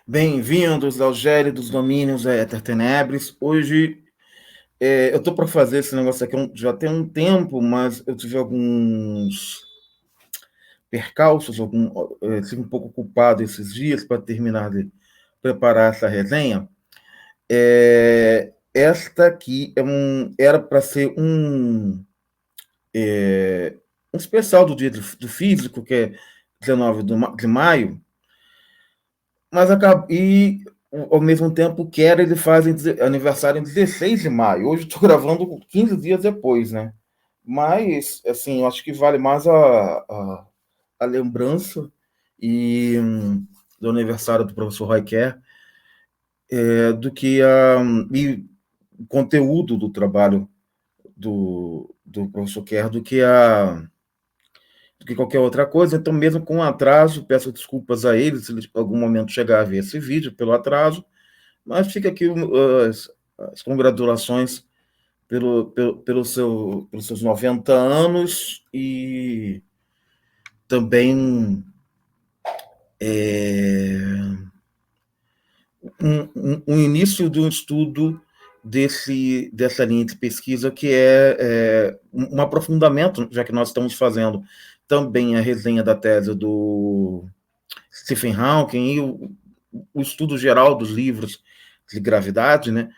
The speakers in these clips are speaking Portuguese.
Bem-vindos ao gélidos domínios Éter Tenebris. Hoje eu estou para fazer esse negócio aqui já tem um tempo, mas eu tive alguns percalços, estive um pouco ocupado esses dias para terminar de preparar essa resenha. Esta aqui era para ser um especial do Dia do Físico, que é 19 de maio, mas ao mesmo tempo ele faz aniversário em 16 de maio. Hoje estou gravando 15 dias depois, né? Mas, assim, eu acho que vale mais a lembrança e do aniversário do professor Raiker do que e o conteúdo do trabalho do professor Kerr do que qualquer outra coisa. Então, mesmo com atraso, peço desculpas a eles se eles em algum momento chegar a ver esse vídeo pelo atraso, mas fica aqui as congratulações pelos seus 90 anos e também um início de um estudo dessa linha de pesquisa que é um aprofundamento, já que nós estamos fazendo também a resenha da tese do Stephen Hawking e o estudo geral dos livros de gravidade, né?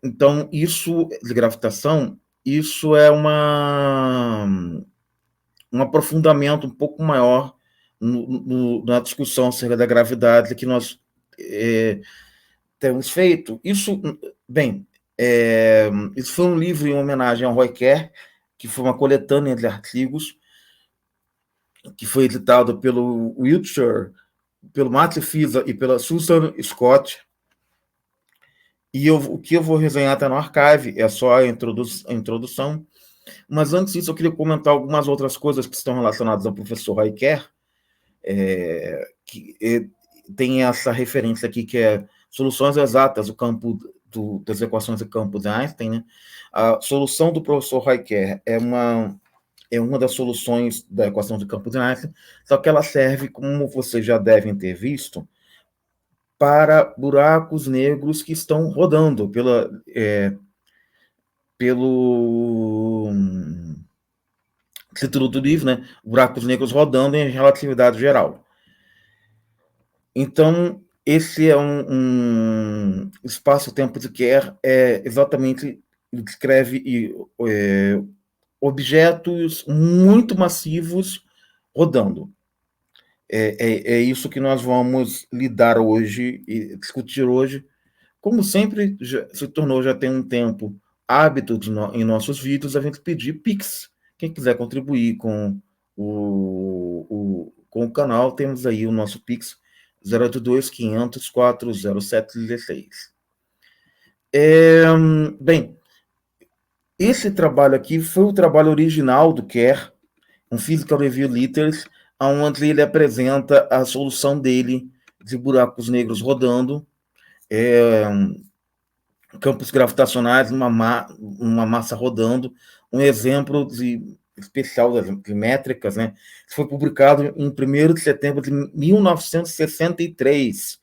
Então, isso de gravitação, isso é um aprofundamento um pouco maior na discussão acerca da gravidade que nós temos feito. Isso foi um livro em homenagem ao Roy Kerr, que foi uma coletânea de artigos que foi editado pelo Wiltshire, pelo Matthew Fisa e pela Susan Scott. E o que eu vou resenhar está no archive, é só a introdução. Mas antes disso, eu queria comentar algumas outras coisas que estão relacionadas ao professor Raiker, que tem essa referência aqui, que é soluções exatas do campo das equações de campo de Einstein. Né? A solução do professor Raiker é uma das soluções da equação de campo de Einstein, só que ela serve, como vocês já devem ter visto, para buracos negros que estão rodando pelo título do livro, né? Buracos negros rodando em relatividade geral. Então, esse é um espaço-tempo de Kerr, exatamente, descreve objetos muito massivos rodando. É isso que nós vamos lidar hoje e discutir hoje. Como sempre, se tornou já tem um tempo hábito em nossos vídeos, a gente pedir Pix. Quem quiser contribuir com o canal, temos aí o nosso Pix 082 500 40716. Bem, esse trabalho aqui foi o trabalho original do Kerr, um Physical Review Letters, onde ele apresenta a solução dele de buracos negros rodando, campos gravitacionais, uma massa rodando, um exemplo especial de métricas, né? Foi publicado em 1º de setembro de 1963,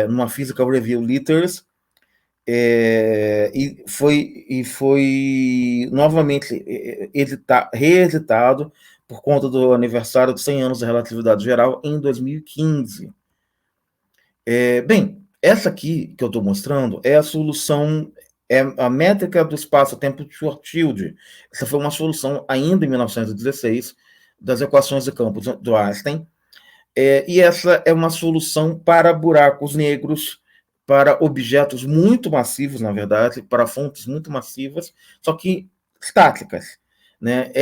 numa Physical Review Letters, e foi novamente reeditado por conta do aniversário de 100 anos da relatividade geral em 2015. Bem, essa aqui que eu estou mostrando é a solução, é a métrica do espaço-tempo de Schwarzschild. Essa foi uma solução ainda em 1916 das equações de campo do Einstein, e essa é uma solução para buracos negros, para objetos muito massivos, na verdade, para fontes muito massivas, só que estáticas. Né?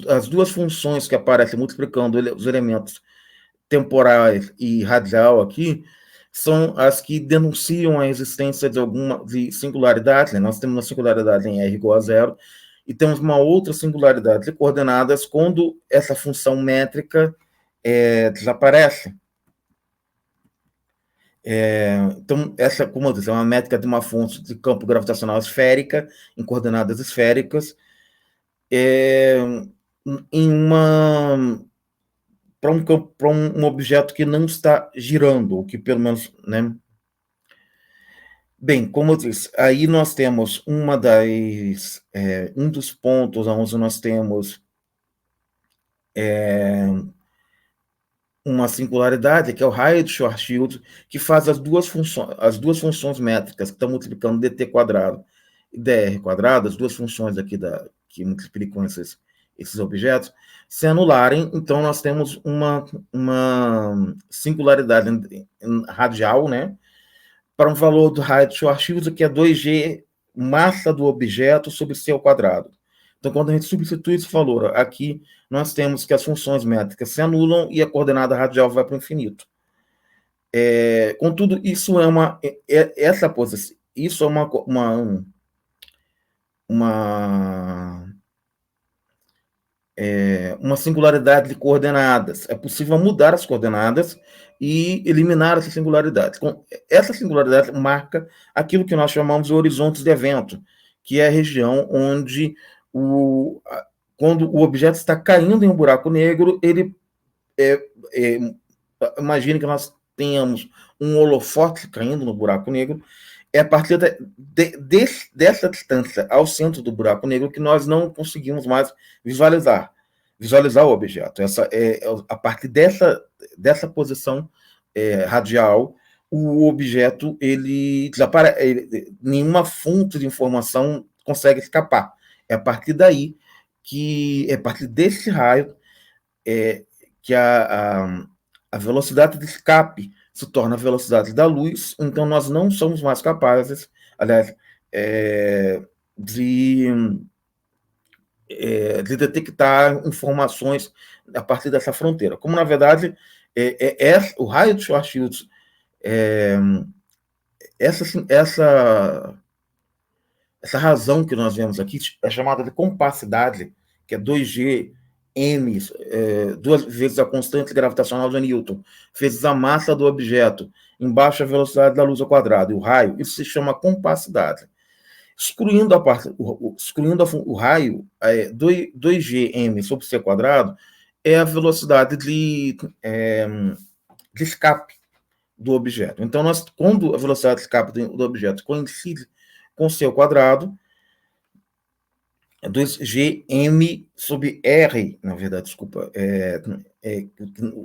As duas funções que aparecem multiplicando os elementos temporais e radial aqui são as que denunciam a existência de singularidade. Né? Nós temos uma singularidade em R igual a zero e temos uma outra singularidade de coordenadas quando essa função métrica desaparece. Então, essa, como eu disse, é uma métrica de uma fonte de campo gravitacional esférica, em coordenadas esféricas, em uma para um campo, para um objeto que não está girando, ou que pelo menos, né? Bem, como eu disse, aí nós temos um dos pontos onde nós temos uma singularidade, que é o raio de Schwarzschild, que faz as duas funções métricas, que estão multiplicando dt quadrado e dr quadrado, as duas funções aqui que multiplicam esses objetos, se anularem. Então, nós temos uma singularidade radial, né, para um valor do raio de Schwarzschild, que é 2g massa do objeto sobre c ao quadrado. Então, quando a gente substitui esse valor aqui, nós temos que as funções métricas se anulam e a coordenada radial vai para o infinito. Contudo, isso é essa posição, isso é uma singularidade de coordenadas. É possível mudar as coordenadas e eliminar essa singularidade. Essa singularidade marca aquilo que nós chamamos de horizontes de evento, que é a região onde, quando o objeto está caindo em um buraco negro, ele imagine que nós tenhamos um holofote caindo no buraco negro. É a partir dessa distância ao centro do buraco negro que nós não conseguimos mais visualizar o objeto. A partir dessa posição radial, o objeto ele desaparece, nenhuma fonte de informação consegue escapar. É a partir daí é a partir desse raio que a velocidade de escape se torna a velocidade da luz. Então nós não somos mais capazes, aliás, de detectar informações a partir dessa fronteira. Como, na verdade, o raio de Schwarzschild, essa razão que nós vemos aqui é chamada de compacidade, que é 2G m, duas vezes a constante gravitacional de Newton, vezes a massa do objeto, embaixo a velocidade da luz ao quadrado, e o raio, isso se chama compacidade. Excluindo o raio, 2gm sobre c quadrado é a velocidade de escape do objeto. Então, quando a velocidade de escape do objeto coincide com c ao quadrado, 2gm sobre r, na verdade, desculpa,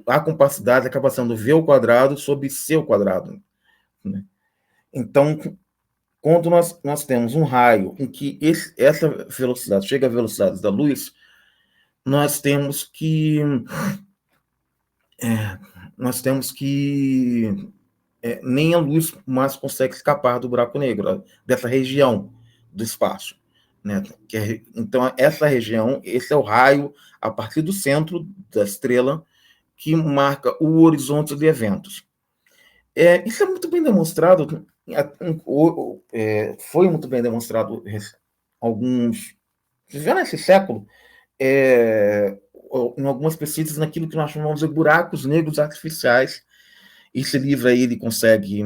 a compacidade acaba sendo v ao quadrado sobre c ao quadrado. Né? Então, quando nós temos um raio em que essa velocidade chega à velocidade da luz, nós temos que nem a luz mais consegue escapar do buraco negro, dessa região do espaço. Né? Então, essa região, esse é o raio a partir do centro da estrela que marca o horizonte de eventos. Isso é muito bem demonstrado, foi muito bem demonstrado já nesse século, em algumas pesquisas naquilo que nós chamamos de buracos negros artificiais. Esse livro aí ele consegue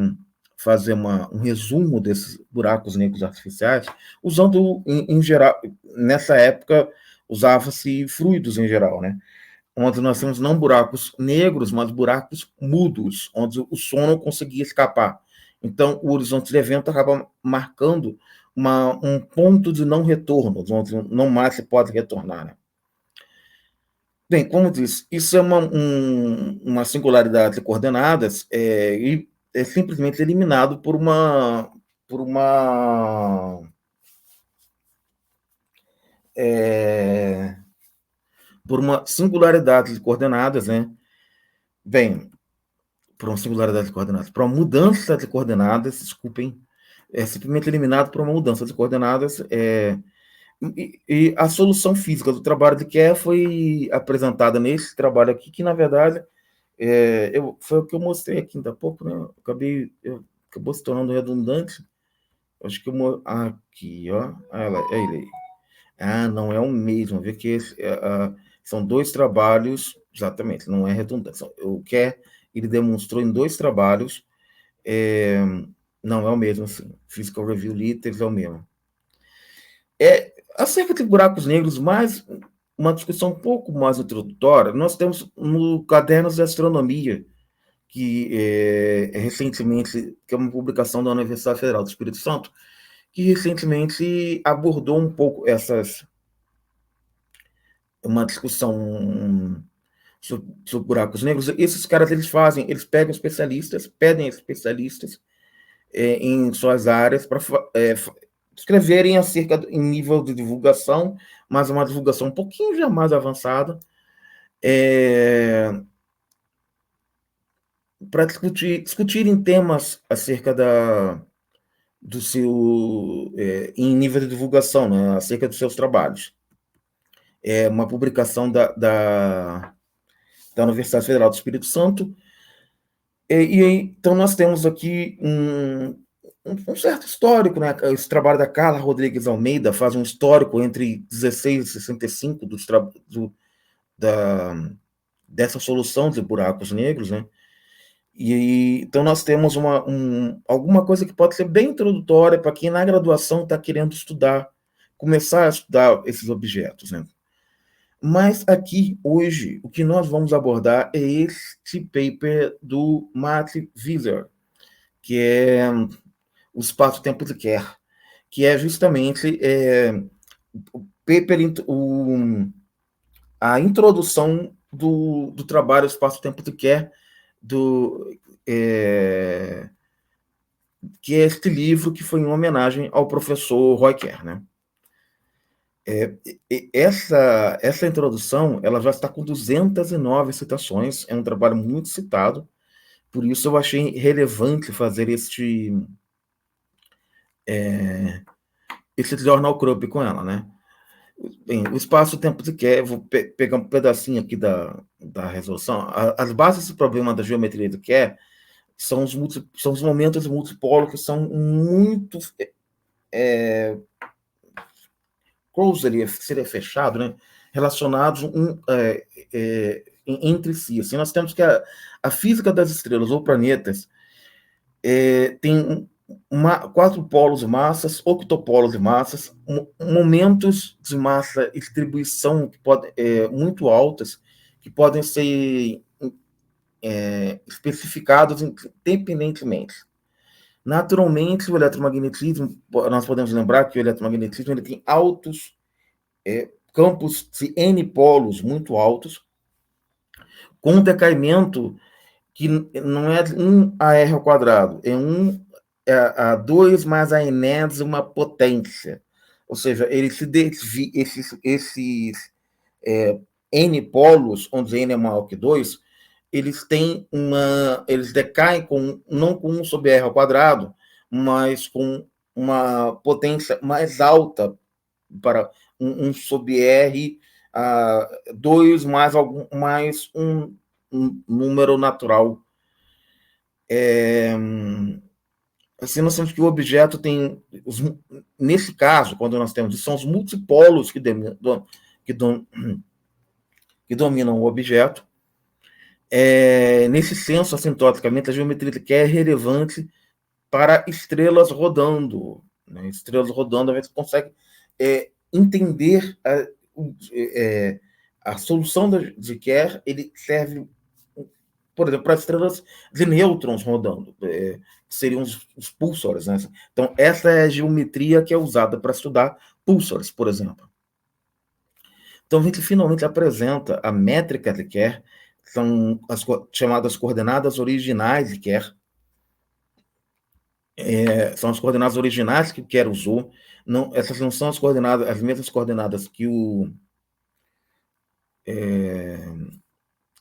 fazer um resumo desses buracos negros artificiais, usando, em geral, nessa época, usava-se fluidos em geral, né? Onde nós temos não buracos negros, mas buracos mudos, onde o som não conseguia escapar. Então, o horizonte de evento acaba marcando um ponto de não retorno, onde não mais se pode retornar. Né? Bem, como disse, isso é uma singularidade de coordenadas e é simplesmente eliminado por uma singularidade de coordenadas, né? Bem, por uma singularidade de coordenadas, por uma mudança de coordenadas, desculpem, é simplesmente eliminado por uma mudança de coordenadas. E a solução física do trabalho de Kerr foi apresentada nesse trabalho aqui, que, na verdade, foi o que eu mostrei aqui ainda há pouco, né? Acabou se tornando redundante. Acho que aqui, ó. Ele. Não é o mesmo. Vê que são dois trabalhos, exatamente, não é redundante. O Kerr, ele demonstrou em dois trabalhos, não é o mesmo, assim. Physical Review Letters é o mesmo. Acerca de buracos negros, mais uma discussão um pouco mais introdutória, nós temos no Cadernos de Astronomia, que recentemente, que é uma publicação da Universidade Federal do Espírito Santo, que recentemente abordou um pouco uma discussão sobre buracos negros. Esses caras, eles pegam especialistas, pedem especialistas em suas áreas para escreverem acerca em nível de divulgação, mas uma divulgação um pouquinho já mais avançada, para discutirem temas acerca do seu em nível de divulgação, né, acerca dos seus trabalhos. É uma publicação da Universidade Federal do Espírito Santo. Então nós temos aqui um certo histórico, né? Esse trabalho da Carla Rodrigues Almeida faz um histórico entre 16 e 65 dessa solução de buracos negros, né? Então nós temos alguma coisa que pode ser bem introdutória para quem na graduação está querendo começar a estudar esses objetos, né? Mas aqui, hoje, o que nós vamos abordar é este paper do Matt Wieser, que é o espaço-tempo de Kerr, que é justamente o paper, a introdução do trabalho espaço-tempo de Kerr, que é este livro que foi em homenagem ao professor Roy Kerr, né? Essa introdução ela já está com 209 citações, é um trabalho muito citado, por isso eu achei relevante fazer este jornal crop com ela, né? Bem, o espaço-tempo de Kerr, vou pegar um pedacinho aqui da resolução. As bases do problema da geometria de Kerr são os momentos multipolo que são muito closely, seria fechado, né? Relacionados entre si. Assim, nós temos que a física das estrelas ou planetas tem 4 polos de massas, octopolos de massas, momentos de massa e distribuição que muito altas, que podem ser especificados independentemente. Naturalmente, o eletromagnetismo, nós podemos lembrar que o eletromagnetismo ele tem altos campos de N polos muito altos, com um decaimento que não é 1 AR ao quadrado, é a 2 mais a enésima potência. Ou seja, ele se desvia, esses N polos, onde N é maior que 2, eles decaem não com 1 sobre R ao quadrado, mas com uma potência mais alta para 1 sobre R, 2 mais um número natural. Assim, nós temos que o objeto tem, nesse caso, quando nós temos, são os multipolos que dominam o objeto. Nesse senso, assintoticamente, a geometria de Kerr é relevante para estrelas rodando. Né? Estrelas rodando, a gente consegue entender a solução de Kerr, ele serve, por exemplo, para estrelas de nêutrons rodando, que seriam os pulsars. Né? Então, essa é a geometria que é usada para estudar pulsars, por exemplo. Então, a gente finalmente apresenta a métrica de Kerr, são as chamadas coordenadas originais de Kerr. São as coordenadas originais que o Kerr usou. Não, essas não são as mesmas coordenadas que o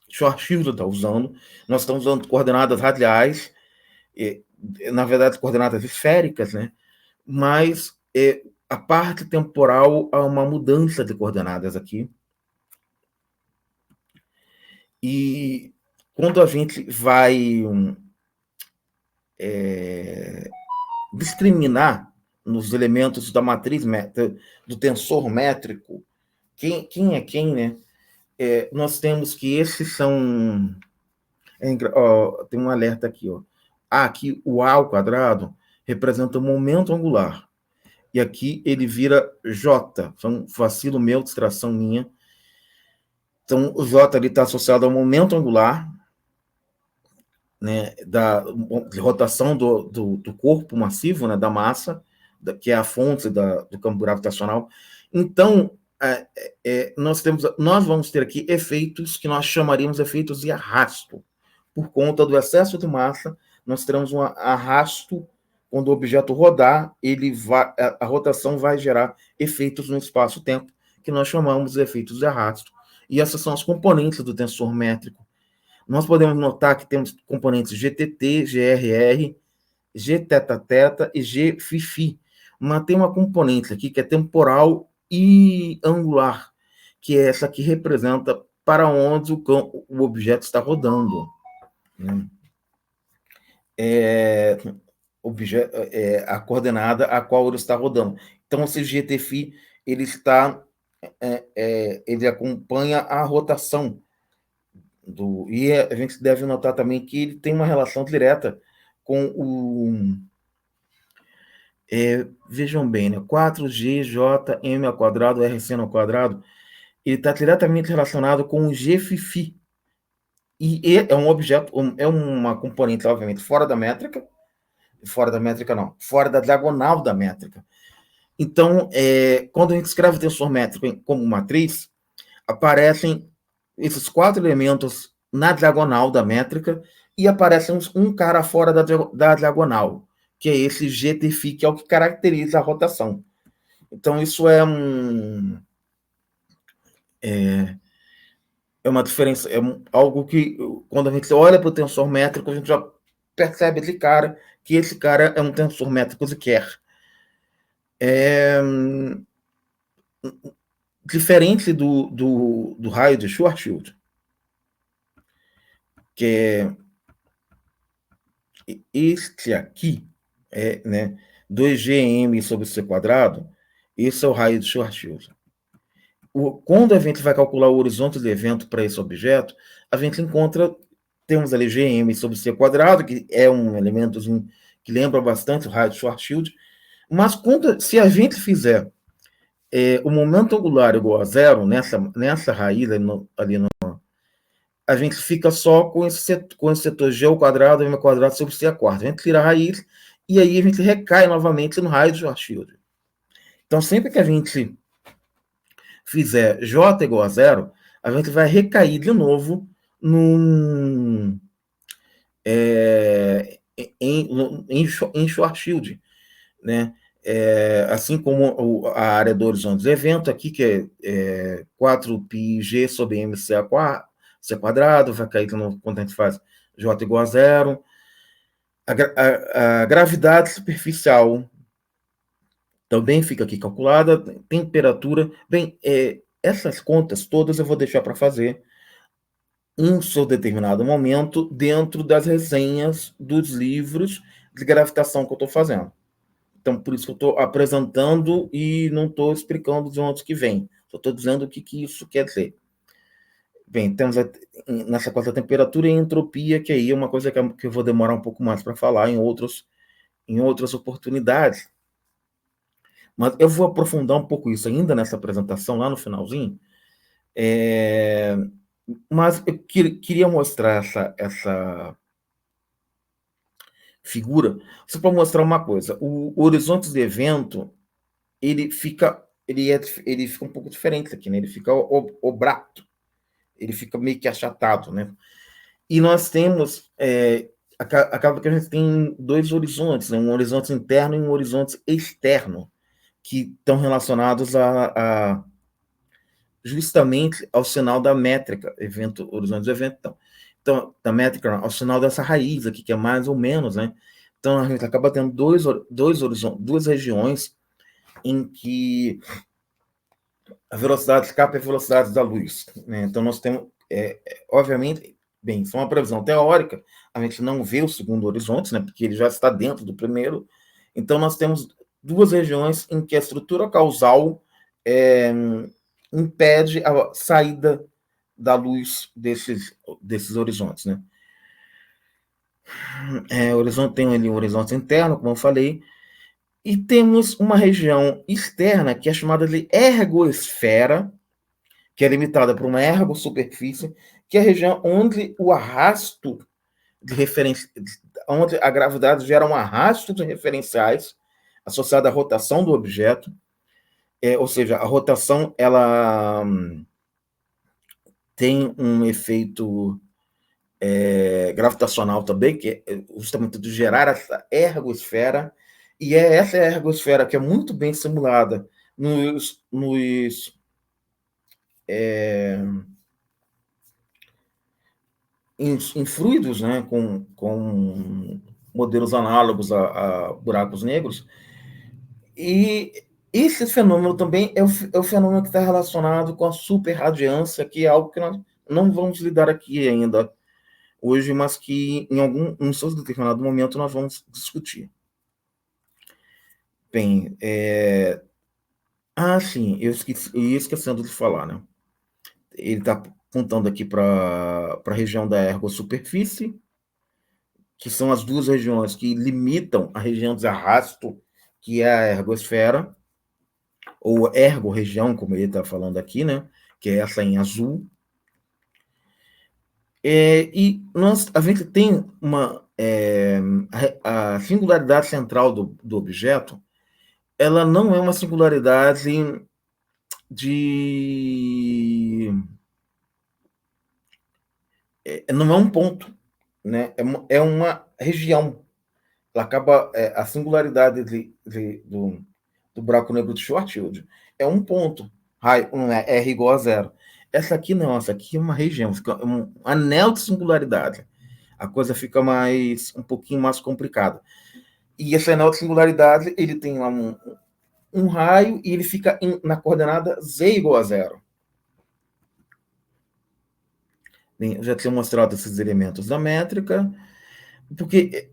Schwarzschild está usando. Nós estamos usando coordenadas radiais, na verdade, coordenadas esféricas, né? Mas a parte temporal há uma mudança de coordenadas aqui. E quando a gente vai discriminar nos elementos da matriz do tensor métrico, quem é quem, né? Nós temos que esses são... tem um alerta aqui, ó. Aqui o A ao quadrado representa o momento angular. E aqui ele vira J. Foi um vacilo meu, distração minha. Então, o J está associado ao momento angular, né, de rotação do corpo massivo, né, da massa, que é a fonte do campo gravitacional. Então, nós vamos ter aqui efeitos que nós chamaríamos de efeitos de arrasto. Por conta do excesso de massa, nós teremos um arrasto. Quando o objeto rodar, a rotação vai gerar efeitos no espaço-tempo, que nós chamamos de efeitos de arrasto. E essas são as componentes do tensor métrico. Nós podemos notar que temos componentes GTT, GRR, Gθθ e Gφφ. Mas tem uma componente aqui que é temporal e angular, que é essa que representa para onde o objeto está rodando. A coordenada a qual ele está rodando. Então, esse GTφ, ele acompanha a rotação. E a gente deve notar também que ele tem uma relação direta com o... vejam bem, né? 4GJM² RC², ele está diretamente relacionado com o Gφ. E é um objeto, é uma componente, obviamente, fora da métrica não, fora da diagonal da métrica. Então, quando a gente escreve o tensor métrico como matriz, aparecem esses 4 elementos na diagonal da métrica e aparece um cara fora da diagonal, que é esse GTφ, que é o que caracteriza a rotação. Então, isso é uma diferença, algo que, quando a gente olha para o tensor métrico, a gente já percebe de cara que esse cara é um tensor métrico de Kerr. Diferente do raio de Schwarzschild, que é este aqui, né, 2gm sobre c², esse é o raio de Schwarzschild. Quando a gente vai calcular o horizonte de evento para esse objeto, a gente temos ali gm sobre c², que é um elemento que lembra bastante o raio de Schwarzschild, mas se a gente fizer o momento angular igual a zero nessa raiz a gente fica só com esse setor G² M² sobre C². A gente tira a raiz e aí a gente recai novamente no raio de Schwarzschild. Então, sempre que a gente fizer J igual a zero, a gente vai recair de novo em Schwarzschild, né? Assim como a área do horizonte do evento aqui, que é 4πg sobre mc², vai cair quando a gente faz J igual a zero. A gravidade superficial também fica aqui calculada, temperatura. Bem, essas contas todas eu vou deixar para fazer em seu determinado momento dentro das resenhas dos livros de gravitação que eu estou fazendo. Então, por isso que eu estou apresentando e não estou explicando de onde que vem. Só estou dizendo o que isso quer dizer. Bem, temos nessa coisa da temperatura e entropia, que aí é uma coisa que eu vou demorar um pouco mais para falar em outras oportunidades. Mas eu vou aprofundar um pouco isso ainda nessa apresentação, lá no finalzinho. Mas eu queria mostrar essa figura só para mostrar uma coisa. O horizonte de evento, ele fica um pouco diferente aqui, né? Ele fica obrato, ele fica meio que achatado, né? E nós temos, acaba que a gente tem 2 horizontes, né? Um horizonte interno e um horizonte externo, que estão relacionados justamente ao sinal da métrica, horizonte de evento. Então, da métrica, ao sinal dessa raiz aqui, que é mais ou menos, né? Então, a gente acaba tendo duas regiões em que a velocidade de escape é a velocidade da luz, né? Então, nós temos, obviamente, bem, isso é uma previsão teórica, a gente não vê o segundo horizonte, né? Porque ele já está dentro do primeiro. Então, nós temos 2 regiões em que a estrutura causal impede a saída da luz desses horizontes, né? O horizonte tem ali um horizonte interno, como eu falei, e temos uma região externa que é chamada de ergoesfera, que é limitada por uma ergosuperfície, que é a região onde o arrasto de referência, onde a gravidade gera um arrasto de referenciais associado à rotação do objeto, ou seja, a rotação ela tem um efeito gravitacional também, que é justamente de gerar essa ergosfera, e é essa ergosfera que é muito bem simulada em fluidos, né, com modelos análogos a buracos negros. E esse fenômeno também é o fenômeno que está relacionado com a superradiância, que é algo que nós não vamos lidar aqui ainda hoje, mas que em seu determinado momento nós vamos discutir. Bem, sim, eu ia esquecendo de falar, né? Ele está apontando aqui para a região da ergossuperfície, que são as duas regiões que limitam a região de arrasto, que é a ergosfera, ou ergo-região, como ele está falando aqui, né? Que é essa em azul. E a gente tem a singularidade central do objeto, ela não é uma singularidade de... não é um ponto, né? É uma região. Ela acaba, a singularidade do buraco negro de Schwarzschild é um ponto, R igual a zero. Essa aqui não, essa aqui é uma região, fica um anel de singularidade. A coisa fica um pouquinho mais complicada. E esse anel de singularidade, ele tem lá um raio e ele fica na coordenada z igual a zero. Bem, eu já tinha mostrado esses elementos da métrica,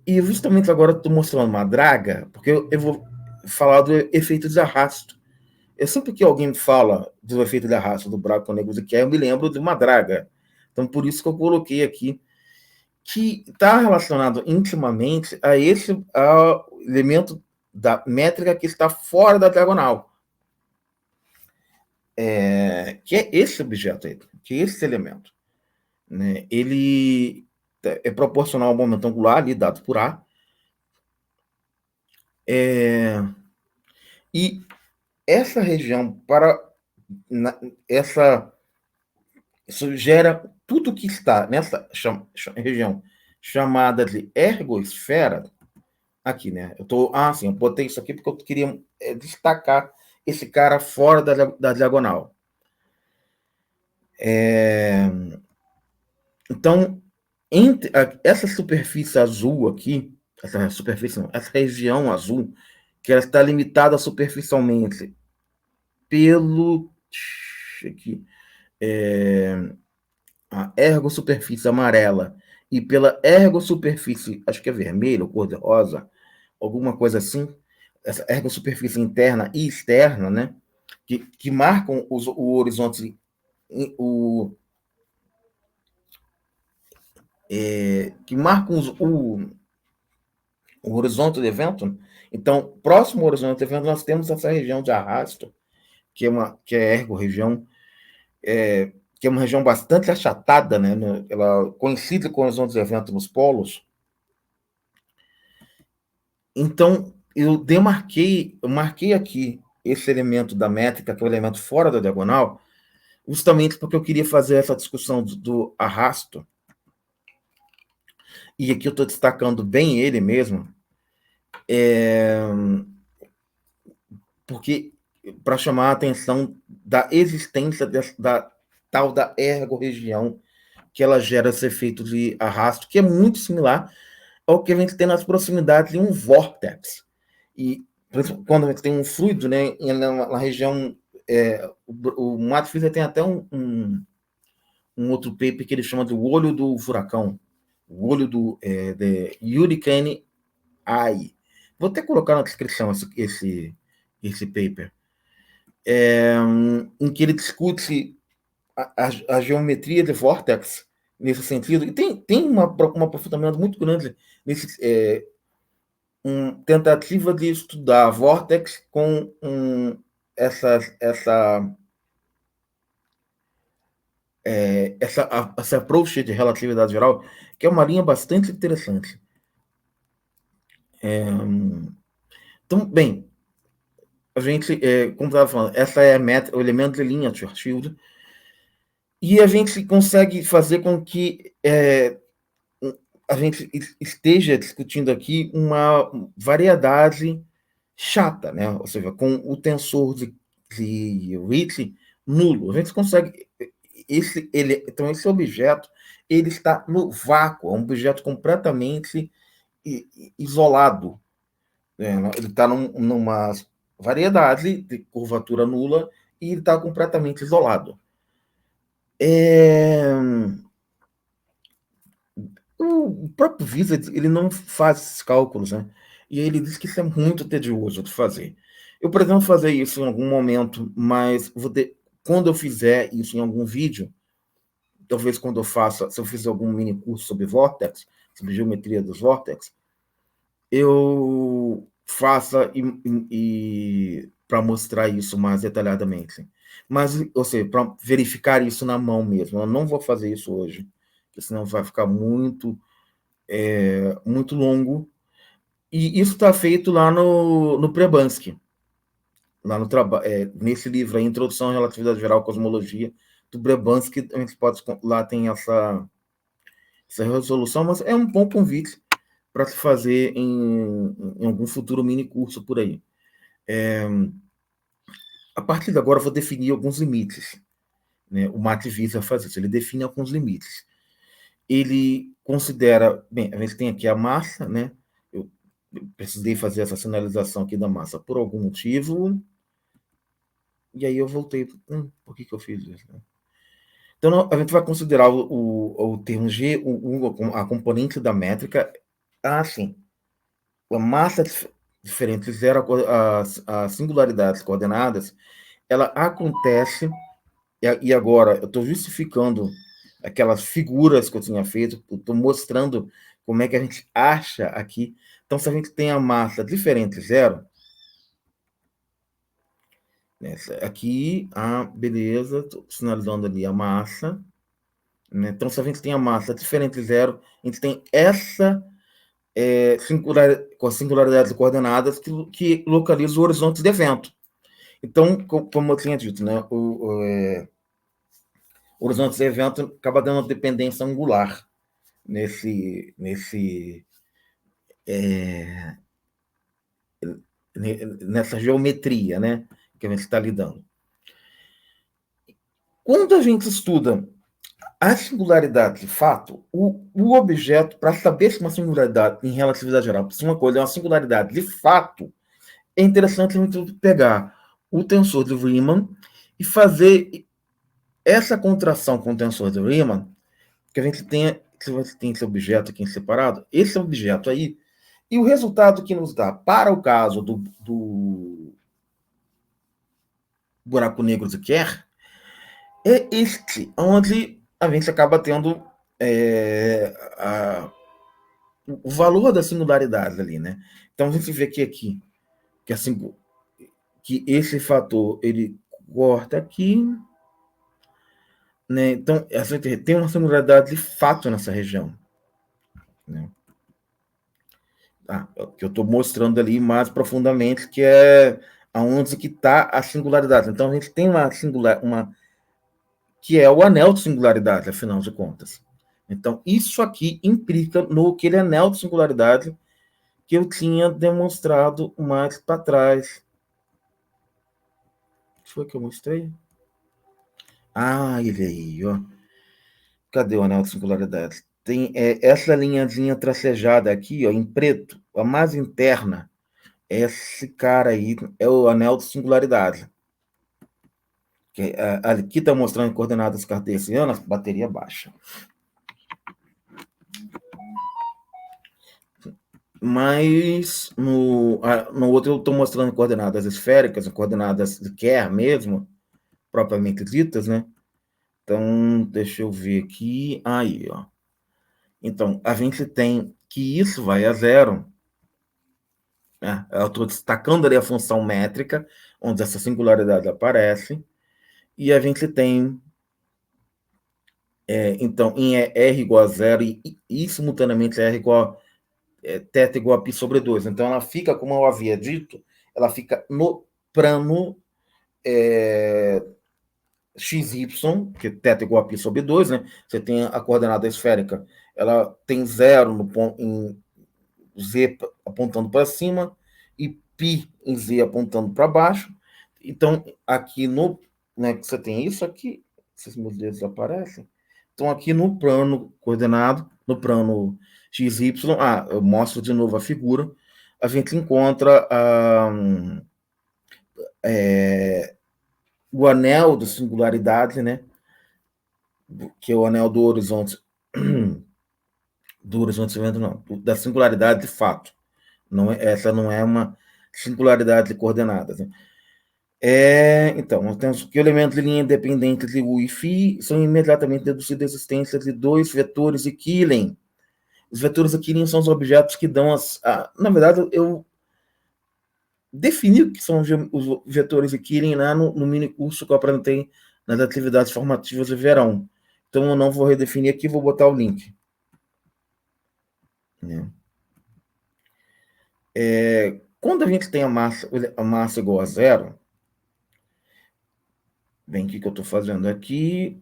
e justamente agora estou mostrando uma draga, porque eu vou falar do efeito de arrasto. Sempre que alguém fala do efeito de arrasto do buraco negro de Kerr, eu me lembro de uma draga. Então, por isso que eu coloquei aqui, que está relacionado intimamente ao elemento da métrica que está fora da diagonal, que é esse objeto aí, que é esse elemento. Né? Ele é proporcional ao momento angular, ali, dado por A, e essa região, isso gera tudo que está nessa região chamada de ergosfera, aqui, né? Eu botei isso aqui porque eu queria destacar esse cara fora da diagonal. Então, entre essa superfície azul aqui, essa região azul, que ela está limitada superficialmente pelo aqui, a ergossuperfície amarela e pela ergossuperfície, acho que é vermelho ou cor-de-rosa, alguma coisa assim, essa ergossuperfície interna e externa, né, que marcam o horizonte, que marcam o horizonte do evento. Então, próximo ao horizonte do evento, nós temos essa região de arrasto, que é a ergo-região, que é uma região bastante achatada, né? Ela coincide com os outros eventos nos polos. Então, eu marquei aqui esse elemento da métrica, que é o elemento fora da diagonal, justamente porque eu queria fazer essa discussão do arrasto. E aqui eu estou destacando bem ele mesmo, porque para chamar a atenção da existência da tal da ergo-região, que ela gera esse efeito de arrasto, que é muito similar ao que a gente tem nas proximidades de um vórtex. E quando a gente tem um fluido, né, na região, o Matt Fisher tem até um outro paper que ele chama de o olho do furacão, o olho do Hurricane Eye. Vou até colocar na descrição esse paper, em que ele discute a geometria de vórtex nesse sentido, e tem um aprofundamento muito grande nesse tentativa de estudar vórtex com essa essa approach de relatividade geral, que é uma linha bastante interessante. Então, bem, a gente, como estava falando, essa é o elemento de linha Churchill, e a gente consegue fazer com que a gente esteja discutindo aqui uma variedade chata, né? Ou seja, com o tensor de Ricci nulo. A gente consegue então esse objeto ele está no vácuo, é um objeto completamente isolado, né? Ele está numa variedade de curvatura nula e ele está completamente isolado. O próprio Visa ele não faz esses cálculos, né? E ele diz que isso é muito tedioso de fazer. Eu pretendo fazer isso em algum momento, mas quando eu fizer isso em algum vídeo, talvez quando se eu fizer algum mini curso sobre vórtex, sobre geometria dos vórtex, eu faça para mostrar isso mais detalhadamente. Mas, ou seja, para verificar isso na mão mesmo. Eu não vou fazer isso hoje, porque senão vai ficar muito longo. E isso está feito lá no Prebansky, lá nesse livro, a Introdução à Relatividade Geral, Cosmologia, do Prebansky, a gente pode, lá tem essa resolução, mas é um bom convite para se fazer em algum futuro mini curso por aí. A partir de agora, eu vou definir alguns limites. Né? O Mate Visa faz isso, ele define alguns limites. Ele considera, bem, a gente tem aqui a massa, né? Eu precisei fazer essa sinalização aqui da massa por algum motivo, e aí eu voltei, por que eu fiz isso? Né? Então, a gente vai considerar o termo G, a componente da métrica, assim, a massa diferente de zero, as singularidades coordenadas, ela acontece, e agora eu estou justificando aquelas figuras que eu tinha feito, estou mostrando como é que a gente acha aqui. Então, se a gente tem a massa diferente de zero, aqui, beleza, estou sinalizando ali a massa, né? Então, se a gente tem a massa diferente de zero, a gente tem essa com as singularidades coordenadas que localiza o horizonte de evento. Então, como eu tinha dito, né, o horizonte de evento acaba dando uma dependência angular nessa geometria, né, que a gente está lidando. Quando a gente estuda a singularidade de fato, o objeto, para saber se uma singularidade em relatividade geral, se uma coisa é uma singularidade de fato, é interessante a gente pegar o tensor de Riemann e fazer essa contração com o tensor de Riemann, que a gente tem esse objeto aqui em separado, esse objeto aí, e o resultado que nos dá para o caso do buraco negro de Kerr é este, onde a gente acaba tendo o valor da singularidade ali, né? Então a gente vê aqui que, assim, que esse fator ele corta aqui, né? Então a gente tem uma singularidade de fato nessa região, né? Que eu estou mostrando ali mais profundamente, que é aonde que está a singularidade. Então a gente tem que é o anel de singularidade, afinal de contas. Então, isso aqui implica no aquele anel de singularidade que eu tinha demonstrado mais para trás. Foi que eu mostrei? Ele aí, ó. Cadê o anel de singularidade? Tem essa linhazinha tracejada aqui, ó, em preto, a mais interna. Esse cara aí é o anel de singularidade. Aqui está mostrando coordenadas cartesianas, bateria baixa. Mas no outro eu estou mostrando coordenadas esféricas, coordenadas de Kerr mesmo, propriamente ditas, né? Então, deixa eu ver aqui. Aí, ó. Então, a gente tem que isso vai a zero. Né? Eu estou destacando ali a função métrica, onde essa singularidade aparece, e a gente tem Então, em R igual a zero e simultaneamente R igual θ igual a π sobre 2. Então, ela fica, como eu havia dito, ela fica no plano XY, que θ igual a π sobre 2, né? Você tem a coordenada esférica, ela tem zero no ponto, em Z apontando para cima e π em Z apontando para baixo. Então, aqui no, né, que você tem isso aqui, esses meus dedos aparecem. Então, aqui no plano coordenado, no plano XY, eu mostro de novo a figura, a gente encontra o anel de singularidade, né? Que é o anel do horizonte, não, da singularidade de fato. Essa não é uma singularidade de coordenadas, né? Então, nós temos que elementos de linha independente de U e φ são imediatamente deduzidos a existência de dois vetores de Killing. Os vetores de Killing são os objetos que dão na verdade, eu defini o que são os vetores de Killing lá no mini curso que eu apresentei nas atividades formativas de verão. Então, eu não vou redefinir aqui, vou botar o link. Quando a gente tem a massa igual a zero, bem, o que eu estou fazendo aqui?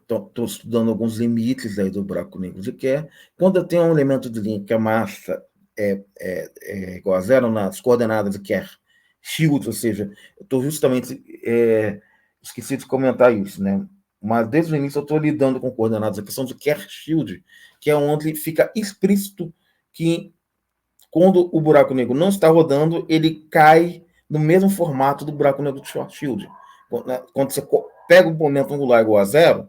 Estou estudando alguns limites aí do buraco negro de Kerr. Quando eu tenho um elemento de linha que a massa é igual a zero nas coordenadas de Kerr Shield, ou seja, eu estou justamente esqueci de comentar isso, né? Mas desde o início eu estou lidando com coordenadas, a questão de Kerr Shield, que é onde fica explícito que quando o buraco negro não está rodando, ele cai no mesmo formato do buraco negro de Schwarzschild. Quando você pega o momento angular igual a zero,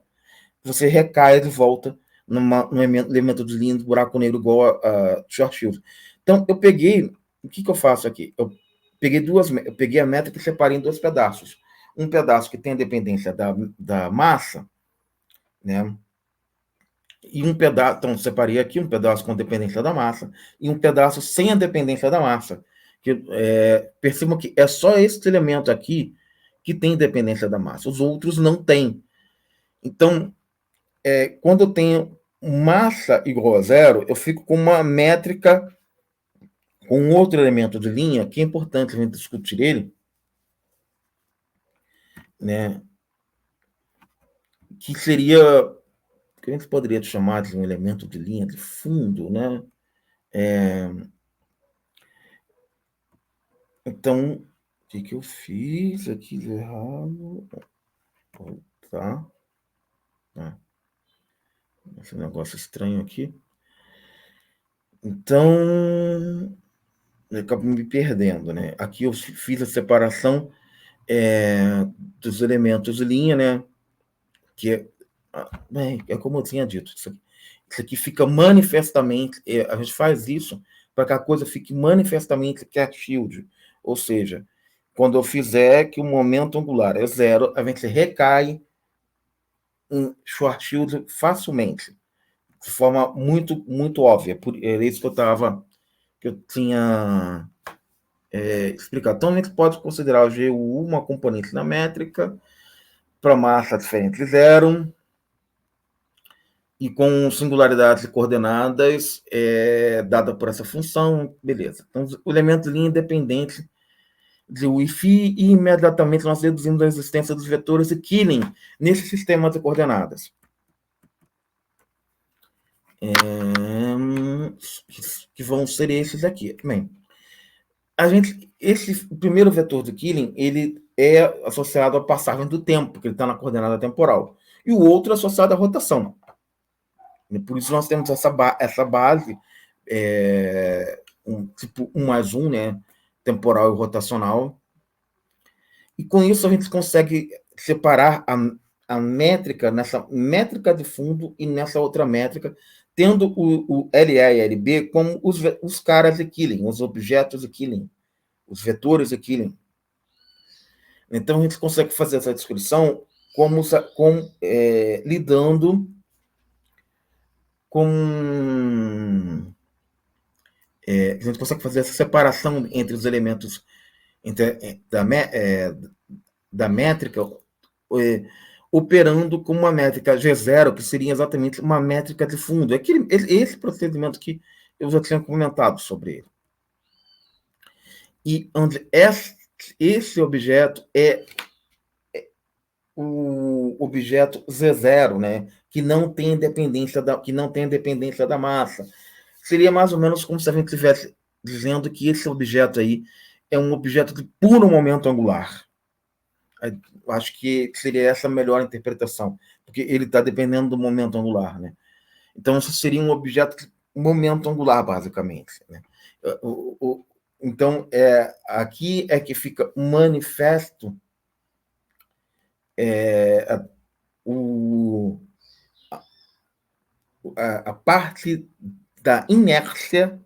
você recai de volta no elemento de linha do buraco negro igual a Schwarzschild. Então, eu peguei... O que eu faço aqui? Eu peguei a métrica e separei em dois pedaços. Um pedaço que tem a dependência da massa, né? E um pedaço, então separei aqui um pedaço com dependência da massa e um pedaço sem a dependência da massa. Percebam que é só esse elemento aqui que tem dependência da massa, os outros não têm. Então, quando eu tenho massa igual a zero, eu fico com uma métrica com outro elemento de linha, que é importante a gente discutir ele, né? Que seria, que a gente poderia chamar de um elemento de linha de fundo, né? Então, o que eu fiz aqui de errado? Tá. Esse negócio estranho aqui. Então, eu acabo me perdendo, né? Aqui eu fiz a separação dos elementos de linha, né? Que é como eu tinha dito. Isso aqui fica manifestamente... a gente faz isso para que a coisa fique manifestamente Kerr Shield. Ou seja, quando eu fizer que o momento angular é zero, a gente recai em Schwarzschild facilmente, de forma muito, muito óbvia. É isso que eu tinha explicado. Então, a gente pode considerar o GU uma componente da métrica para massa diferente de zero e com singularidades de coordenadas dada por essa função, beleza. Então, o elemento de linha independente de Wi-Fi e imediatamente nós deduzimos a existência dos vetores de Killing nesse sistema de coordenadas. Que vão ser esses aqui. Bem, o primeiro vetor de Killing, ele é associado à passagem do tempo, porque ele está na coordenada temporal. E o outro é associado à rotação. Por isso nós temos essa base, tipo 1 mais 1, né? Temporal e rotacional. E com isso a gente consegue separar a métrica nessa métrica de fundo e nessa outra métrica, tendo o LA e LB como os caras de Killing, os objetos de Killing, os vetores de Killing. Então, a gente consegue fazer essa descrição lidando com... a gente consegue fazer essa separação entre os elementos da métrica, operando com uma métrica G0, que seria exatamente uma métrica de fundo. Esse procedimento que eu já tinha comentado sobre ele. E onde esse objeto é o objeto Z0, né? Que não tem dependência da massa. Seria mais ou menos como se a gente estivesse dizendo que esse objeto aí é um objeto de puro momento angular. Acho que seria essa a melhor interpretação, porque ele está dependendo do momento angular, né? Então, isso seria um objeto de momento angular, basicamente, né? Então, aqui é que fica manifesto a parte da inércia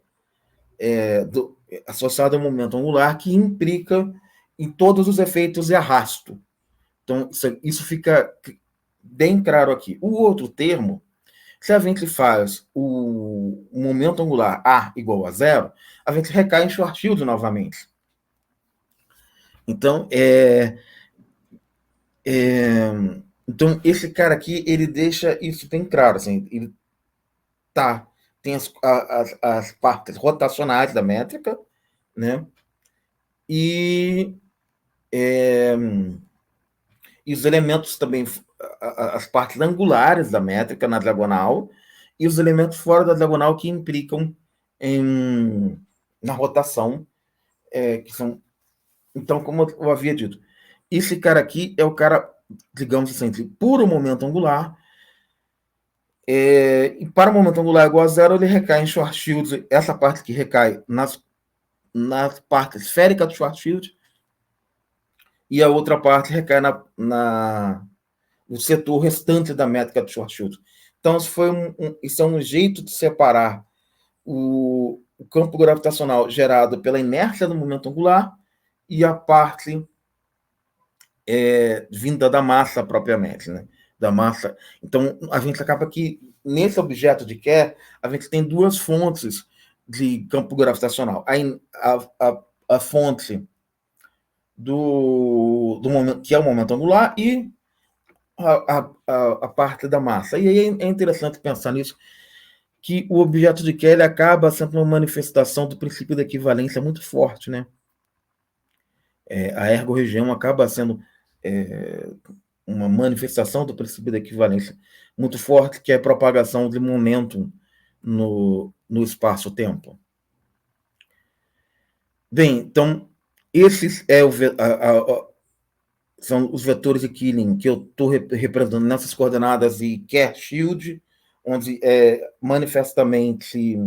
associada ao momento angular, que implica em todos os efeitos de arrasto. Então, isso fica bem claro aqui. O outro termo, se a gente faz o momento angular A igual a zero, a gente recai em Schwarzschild novamente. Então, então, esse cara aqui, ele deixa isso bem claro. Assim, ele tem as partes rotacionais da métrica, né? E os elementos também, as partes angulares da métrica na diagonal, e os elementos fora da diagonal que implicam na rotação, que são. Então, como eu havia dito, esse cara aqui é o cara, digamos assim, de puro momento angular, e para o momento angular igual a zero, ele recai em Schwarzschild, essa parte que recai na parte esférica do Schwarzschild, e a outra parte recai no setor restante da métrica do Schwarzschild. Então, isso é um jeito de separar o campo gravitacional gerado pela inércia do momento angular e a parte vinda da massa propriamente, né? Da massa. Então, a gente acaba que, nesse objeto de Kerr, a gente tem duas fontes de campo gravitacional. A fonte do momento, que é o momento angular, e a parte da massa. E aí é interessante pensar nisso, que o objeto de Kerr acaba sendo uma manifestação do princípio da equivalência muito forte, né? A ergo-região acaba sendo uma manifestação do princípio da equivalência muito forte, que é a propagação de momento no espaço-tempo. Bem, então, esses são os vetores de Killing que eu estou representando nessas coordenadas de Kerr-Shield, onde manifestamente,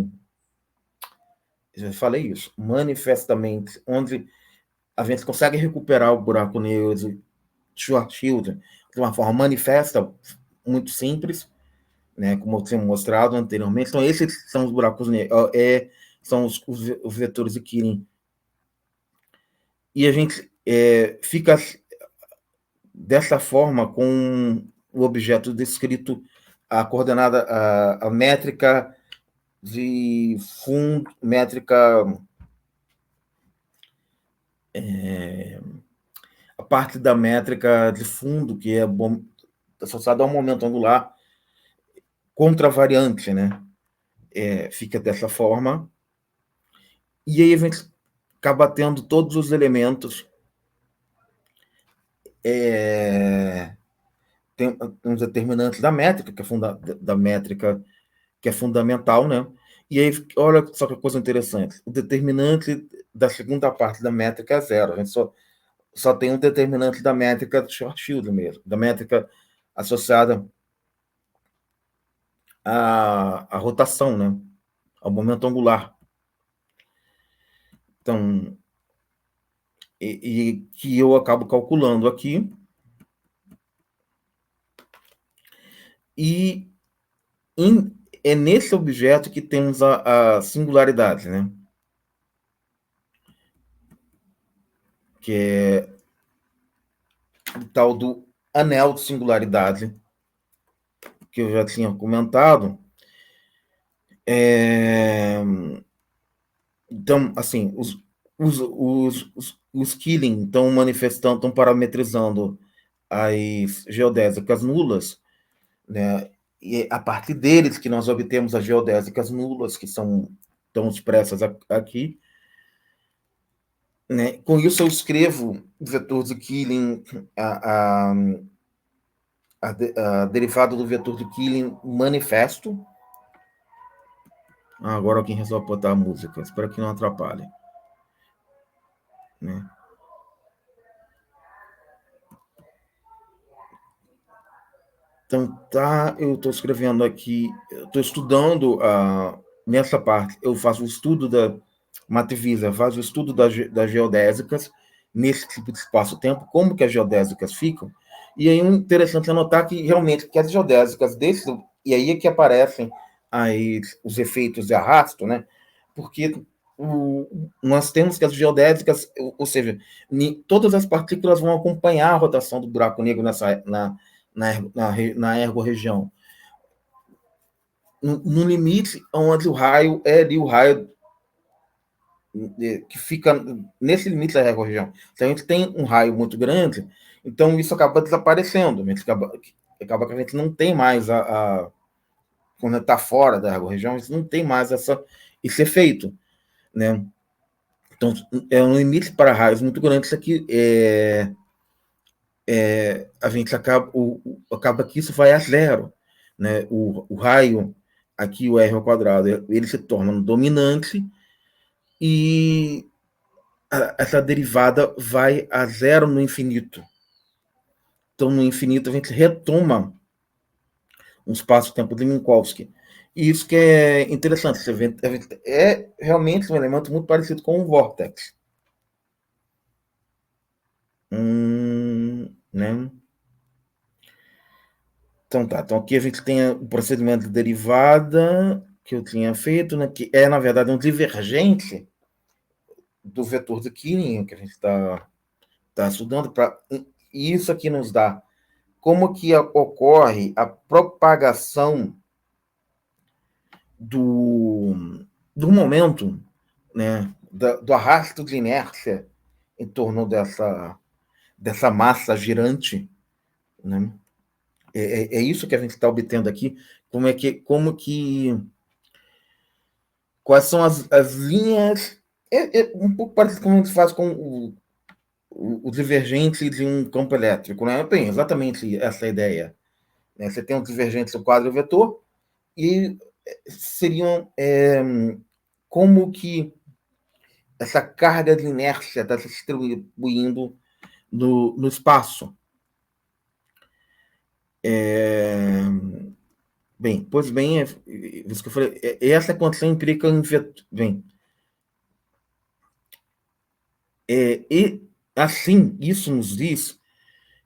já falei isso, manifestamente, onde a gente consegue recuperar o buraco negro de Schwarzschild de uma forma manifesta, muito simples, né, como eu tinha mostrado anteriormente. Então, esses são os buracos negros, são os vetores de Killing. E a gente fica dessa forma com o objeto descrito, a coordenada, a métrica de fundo, métrica, a parte da métrica de fundo, que é associada ao momento angular, contravariante, né? Fica dessa forma. E aí a gente acaba tendo todos os elementos. Tem uns determinantes da métrica, da métrica, que é fundamental, né? E aí, olha só que coisa interessante. O determinante da segunda parte da métrica é zero. A gente só tem um determinante da métrica de Schwarzschild mesmo, da métrica associada à rotação, né? Ao momento angular. Então, e que eu acabo calculando aqui. E é nesse objeto que temos a singularidade, né? Que é o tal do anel de singularidade, que eu já tinha comentado. Então, assim, os Killing estão manifestando, estão parametrizando as geodésicas nulas, né? E a partir deles que nós obtemos as geodésicas nulas, que são tão expressas aqui, né? Com isso, eu escrevo o vetor de Killing, a derivada do vetor de Killing manifesto. Agora alguém resolve botar a música, espero que não atrapalhe. Né? Então, tá, eu estou escrevendo aqui, estou estudando nessa parte, eu faço o estudo da Matvisa, faço o estudo das geodésicas, nesse tipo de espaço-tempo, como que as geodésicas ficam, e aí é interessante anotar que realmente que as geodésicas e aí é que aparecem os efeitos de arrasto, né? Porque nós temos que as geodésicas, ou seja, todas as partículas vão acompanhar a rotação do buraco negro na ergo-região. No limite, onde o raio é ali o raio que fica nesse limite da ergo-região. Então, a gente tem um raio muito grande, então isso acaba desaparecendo. Acaba que a gente não tem mais quando está fora da ergo-região, a gente não tem mais esse efeito, né? Então, é um limite para raios muito grande. Isso aqui a gente acaba que isso vai a zero, né? O raio aqui, o R ao quadrado, ele se torna dominante e essa derivada vai a zero no infinito. Então, no infinito, a gente retoma um espaço-tempo de Minkowski. E isso que é interessante. É realmente um elemento muito parecido com o vórtex. Né? Então tá, então aqui a gente tem o procedimento de derivada que eu tinha feito, né, que é, na verdade, um divergente do vetor de Killing, que a gente está estudando, e isso aqui nos dá como que ocorre a propagação do momento, né, do arrasto de inércia em torno dessa massa girante, né? É isso que a gente está obtendo aqui, quais são as linhas, um pouco parecido com o que a gente faz com o divergente de um campo elétrico, né? Tem exatamente essa ideia. Né? Você tem um divergente do quadro vetor e seriam como que essa carga de inércia está se distribuindo no espaço. Bem, pois bem, isso que eu falei, essa condição implica em vetor. Bem, e assim, isso nos diz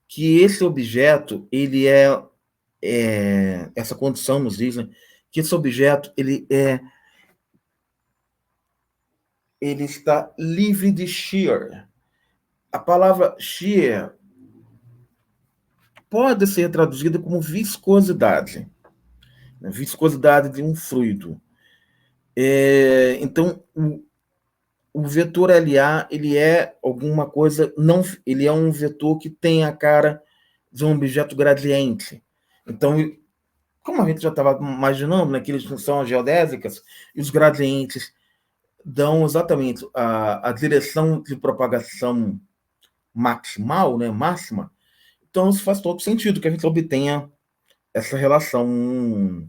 que esse objeto, ele essa condição nos diz, né, que esse objeto, ele está livre de shear. A palavra shear pode ser traduzida como viscosidade, né, viscosidade de um fluido. Então, o vetor LA, ele é alguma coisa, não, ele é um vetor que tem a cara de um objeto gradiente. Então, como a gente já estava imaginando, né, que eles são geodésicas, e os gradientes dão exatamente a direção de propagação maximal, né, máxima. Então, isso faz todo sentido que a gente obtenha essa relação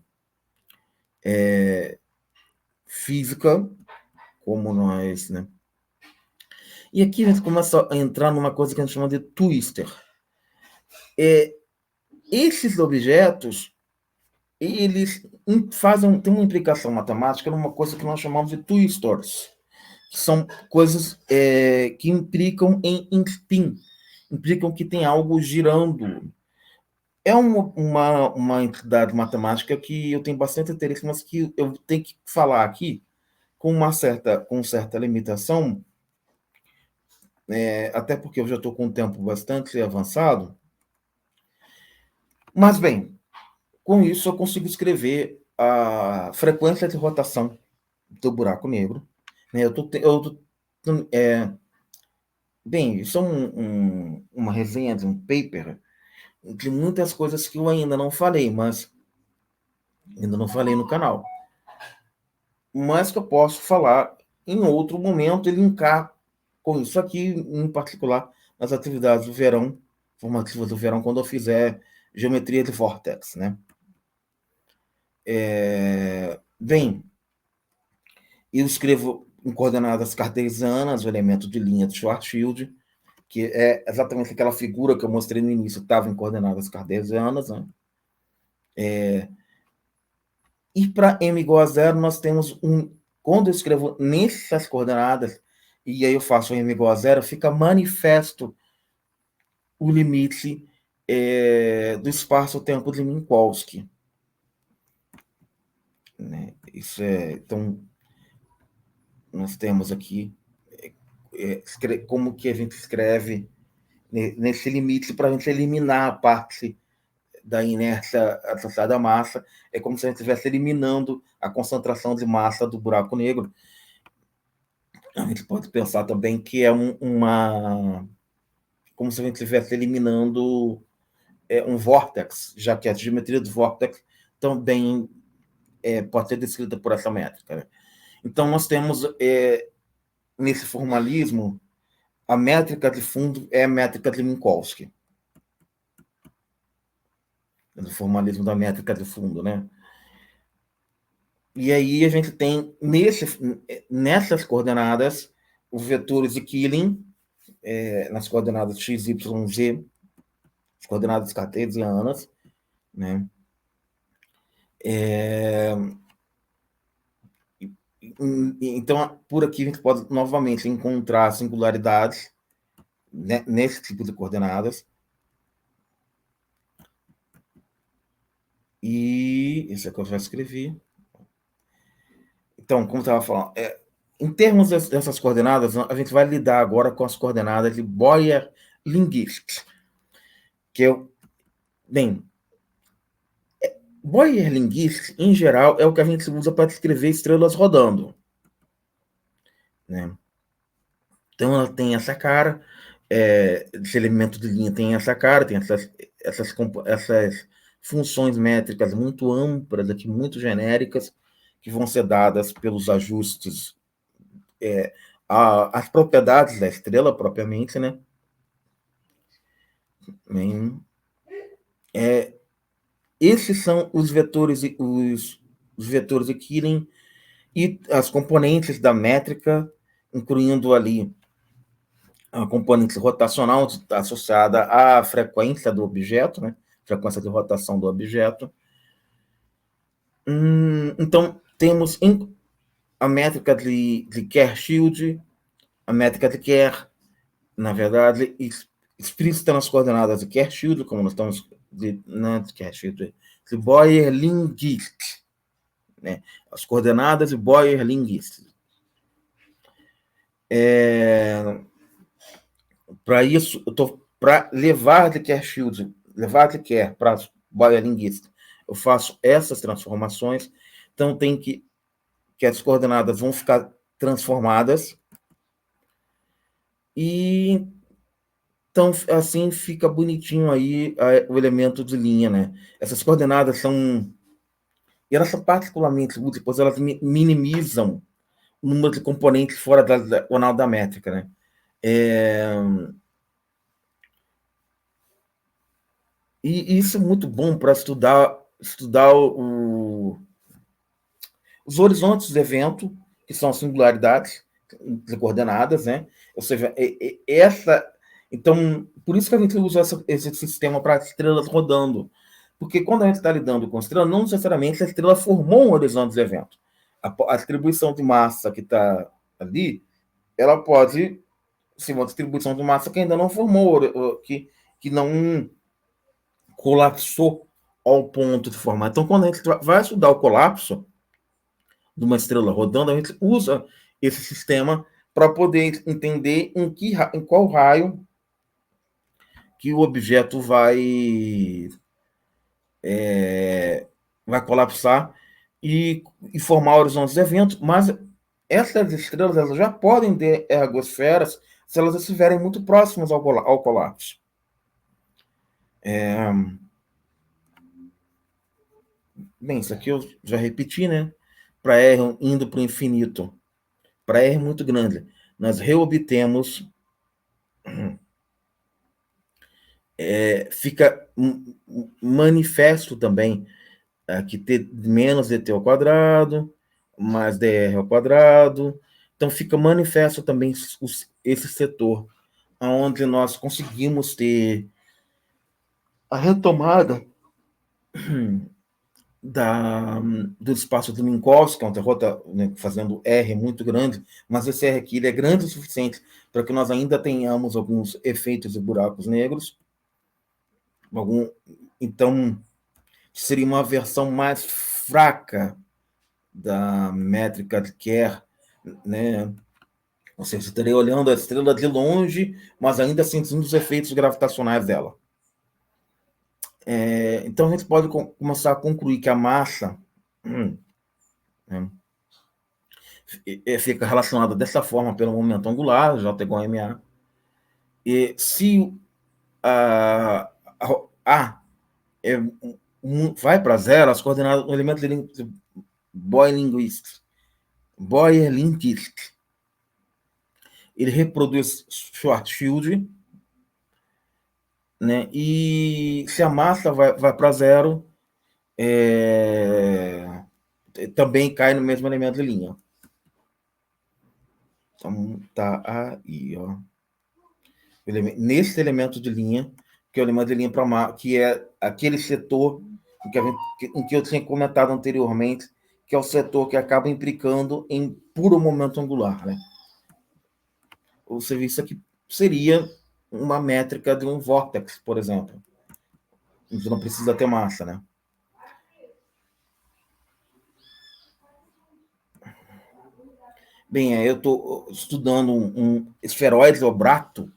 física, como nós, né? E aqui a gente começa a entrar numa coisa que a gente chama de twister. Esses objetos, eles têm uma implicação matemática numa coisa que nós chamamos de twistors, que são coisas que implicam em spin, implicam que tem algo girando. É uma entidade matemática que eu tenho bastante interesse, mas que eu tenho que falar aqui com certa limitação, até porque eu já estou com um tempo bastante avançado. Mas, bem, com isso eu consigo escrever a frequência de rotação do buraco negro. Né? Bem, isso é uma resenha de um paper de muitas coisas que eu ainda não falei, mas ainda não falei no canal. Mas que eu posso falar em outro momento e linkar com isso aqui, em particular, nas atividades do verão, formativas do verão, quando eu fizer geometria de vórtex, né? Bem, eu escrevo em coordenadas cartesianas o elemento de linha de Schwarzschild, que é exatamente aquela figura que eu mostrei no início, estava em coordenadas cartesianas, né? E para m igual a zero, nós temos quando eu escrevo nessas coordenadas, e aí eu faço m igual a zero, fica manifesto o limite do espaço-tempo de Minkowski. Né? Então, nós temos aqui como que a gente escreve nesse limite para a gente eliminar a parte da inércia associada à massa. É como se a gente estivesse eliminando a concentração de massa do buraco negro. A gente pode pensar também que é como se a gente estivesse eliminando um vórtex, já que a geometria do vórtex também pode ser descrita por essa métrica. Né? Então, nós temos, nesse formalismo, a métrica de fundo é a métrica de Minkowski. Do formalismo da métrica de fundo, né? E aí a gente tem, nessas coordenadas, os vetores de Killing, nas coordenadas x, y, z, as coordenadas cartesianas, né? Então, por aqui a gente pode novamente encontrar singularidades, né, nesse tipo de coordenadas. E isso é que eu já escrevi. Então, como eu estava falando, em termos dessas coordenadas, a gente vai lidar agora com as coordenadas de Boyer-Linguist, que bem, Boyer-Linguist, em geral, é o que a gente usa para descrever estrelas rodando. Né? Então, ela tem essa cara, esse elemento de linha tem essa cara, tem essas funções métricas muito amplas, aqui, muito genéricas, que vão ser dadas pelos ajustes as propriedades da estrela propriamente, né? Esses são os vetores de Killing e as componentes da métrica, incluindo ali a componente rotacional associada à frequência do objeto, né? Frequência de rotação do objeto. Então, temos a métrica de Kerr-Shield, a métrica de Kerr, na verdade, explícita nas coordenadas de Kerr-Shield, como nós estamos de Kerr-Shield, de Boyer-Linguist, né? As coordenadas de Boyer-Linguist. Para isso, para levar de Kerr-Shield, levar de Kerr para Boyer-Linguist, eu faço essas transformações. Então, tem que as coordenadas vão ficar transformadas e então assim fica bonitinho aí o elemento de linha, né? Essas coordenadas elas são particularmente úteis, pois elas minimizam o número de componentes fora da diagonal da métrica, né? E isso é muito bom para estudar os horizontes do evento, que são as singularidades de coordenadas, né? Ou seja, então, por isso que a gente usa esse sistema para estrelas rodando. Porque quando a gente está lidando com estrela, não necessariamente a estrela formou um horizonte de evento. A distribuição de massa que está ali, ela pode ser uma distribuição de massa que ainda não formou, que não colapsou ao ponto de formar. Então, quando a gente vai estudar o colapso de uma estrela rodando, a gente usa esse sistema para poder entender em qual raio que o objeto vai colapsar e formar horizontes de evento, mas essas estrelas elas já podem ter ergosferas se elas estiverem muito próximas ao colapso. Bem, isso aqui eu já repeti, né? Para R indo para o infinito, para R muito grande, nós reobtemos, fica manifesto também aqui T menos dt ao quadrado, mais dr ao quadrado. Então, fica manifesto também esse setor, onde nós conseguimos ter a retomada do espaço de Minkowski, que é uma derrota, né, fazendo R muito grande, mas esse R aqui ele é grande o suficiente para que nós ainda tenhamos alguns efeitos de buracos negros. Então, seria uma versão mais fraca da métrica de Kerr, né? Ou seja, você estaria olhando a estrela de longe, mas ainda sentindo os efeitos gravitacionais dela. Então, a gente pode começar a concluir que a massa né, fica relacionada dessa forma pelo momento angular, J igual a ma. E se a é, vai para zero, as coordenadas, o elemento de Boyer-Linguist, ele reproduz Schwarzschild, né? E se a massa vai para zero, também cai no mesmo elemento de linha. Então, tá aí, ó. Nesse elemento de linha, que é o elemento de linha para que é aquele setor em que eu tinha comentado anteriormente, que é o setor que acaba implicando em puro momento angular, né? O serviço aqui seria uma métrica de um vórtex, por exemplo. A gente não precisa ter massa, né? Bem, eu estou estudando um esferoide obrato.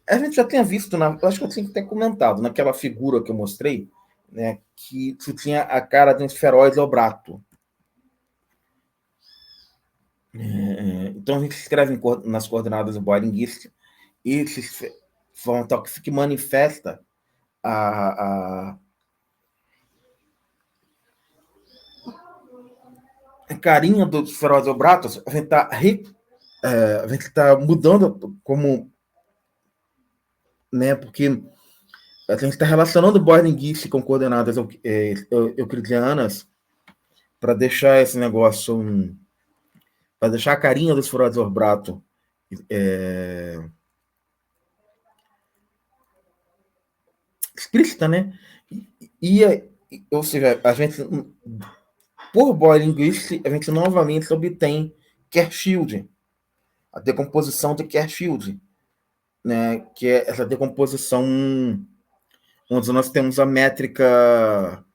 A gente já tinha visto, acho que eu tinha até comentado, naquela figura que eu mostrei, né, que tinha a cara de um esferoide obrato. Então a gente escreve nas coordenadas do Boyer-Linguist e de forma tal que fique manifesta a carinha do esferoide obrato. A gente está mudando como, né, porque a gente está relacionando o Boyer-Linguist com coordenadas euclidianas para deixar esse negócio, para deixar a carinha do esferoide obrato explícita, né? E, ou seja, a gente, por Boyer-Linguist, a gente novamente obtém Kerr-Shield, a decomposição de Kerr-Shield, né? Que é essa decomposição onde nós temos a métrica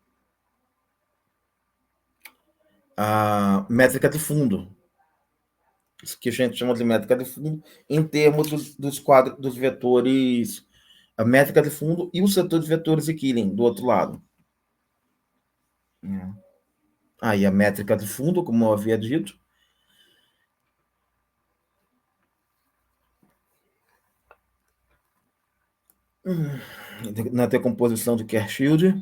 de fundo, isso que a gente chama de métrica de fundo, em termos dos quadros, dos vetores, a métrica de fundo e o setor de vetores de Killing, do outro lado. Aí a métrica de fundo, como eu havia dito, na decomposição de Kerr-Shield.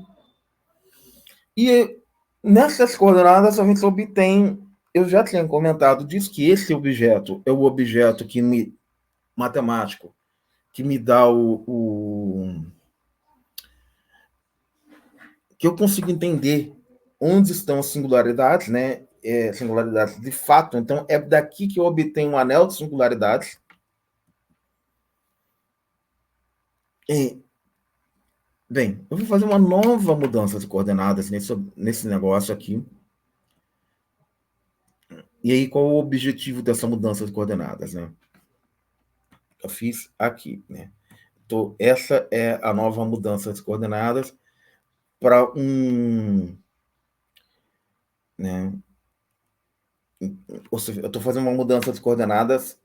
E nessas coordenadas a gente obtém, eu já tinha comentado, diz que esse objeto é o objeto matemático que me dá que eu consigo entender onde estão as singularidades, né? Singularidades de fato. Então é daqui que eu obtenho um anel de singularidades. E, bem, eu vou fazer uma nova mudança de coordenadas nesse negócio aqui. E aí, qual o objetivo dessa mudança de coordenadas, né? Eu fiz aqui, né? Então, essa é a nova mudança de coordenadas para né? Ou seja, eu estou fazendo uma mudança de coordenadas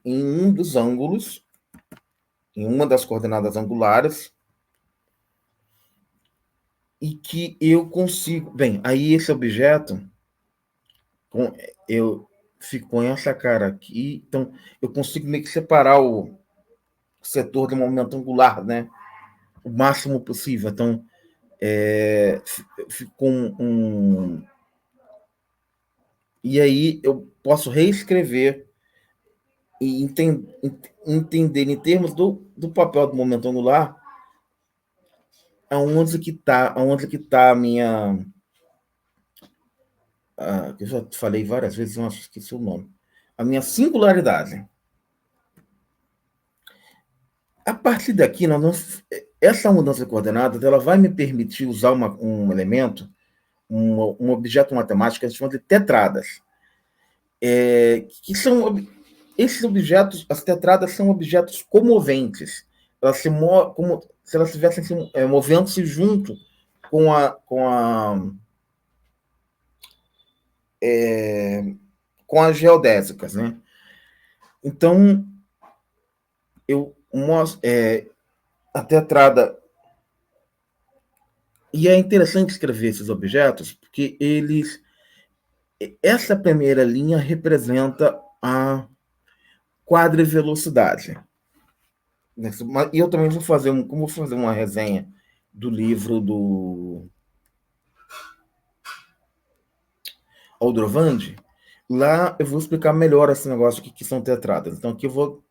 em um dos ângulos, em uma das coordenadas angulares, e que eu consigo. Bem, aí esse objeto, eu fico com essa cara aqui, então eu consigo meio que separar o setor do momento angular, né? o máximo possível. Então, ficou e aí eu posso reescrever e entender em termos do papel do momento angular aonde que está a minha... eu já falei várias vezes, eu acho que esqueci o nome. A minha singularidade. A partir daqui, essa mudança de coordenadas ela vai me permitir usar um elemento, um objeto matemático que a gente chama de tetradas. Que são esses objetos, as tetradas são objetos comoventes. Elas se como se elas estivessem movendo-se junto com as geodésicas, né? Então, eu mostro a tetrada. E é interessante escrever esses objetos, porque essa primeira linha representa a quadrivelocidade. E eu também vou fazer uma resenha do livro do Aldrovandi. Lá eu vou explicar melhor esse negócio que são tetradas. Então aqui eu vou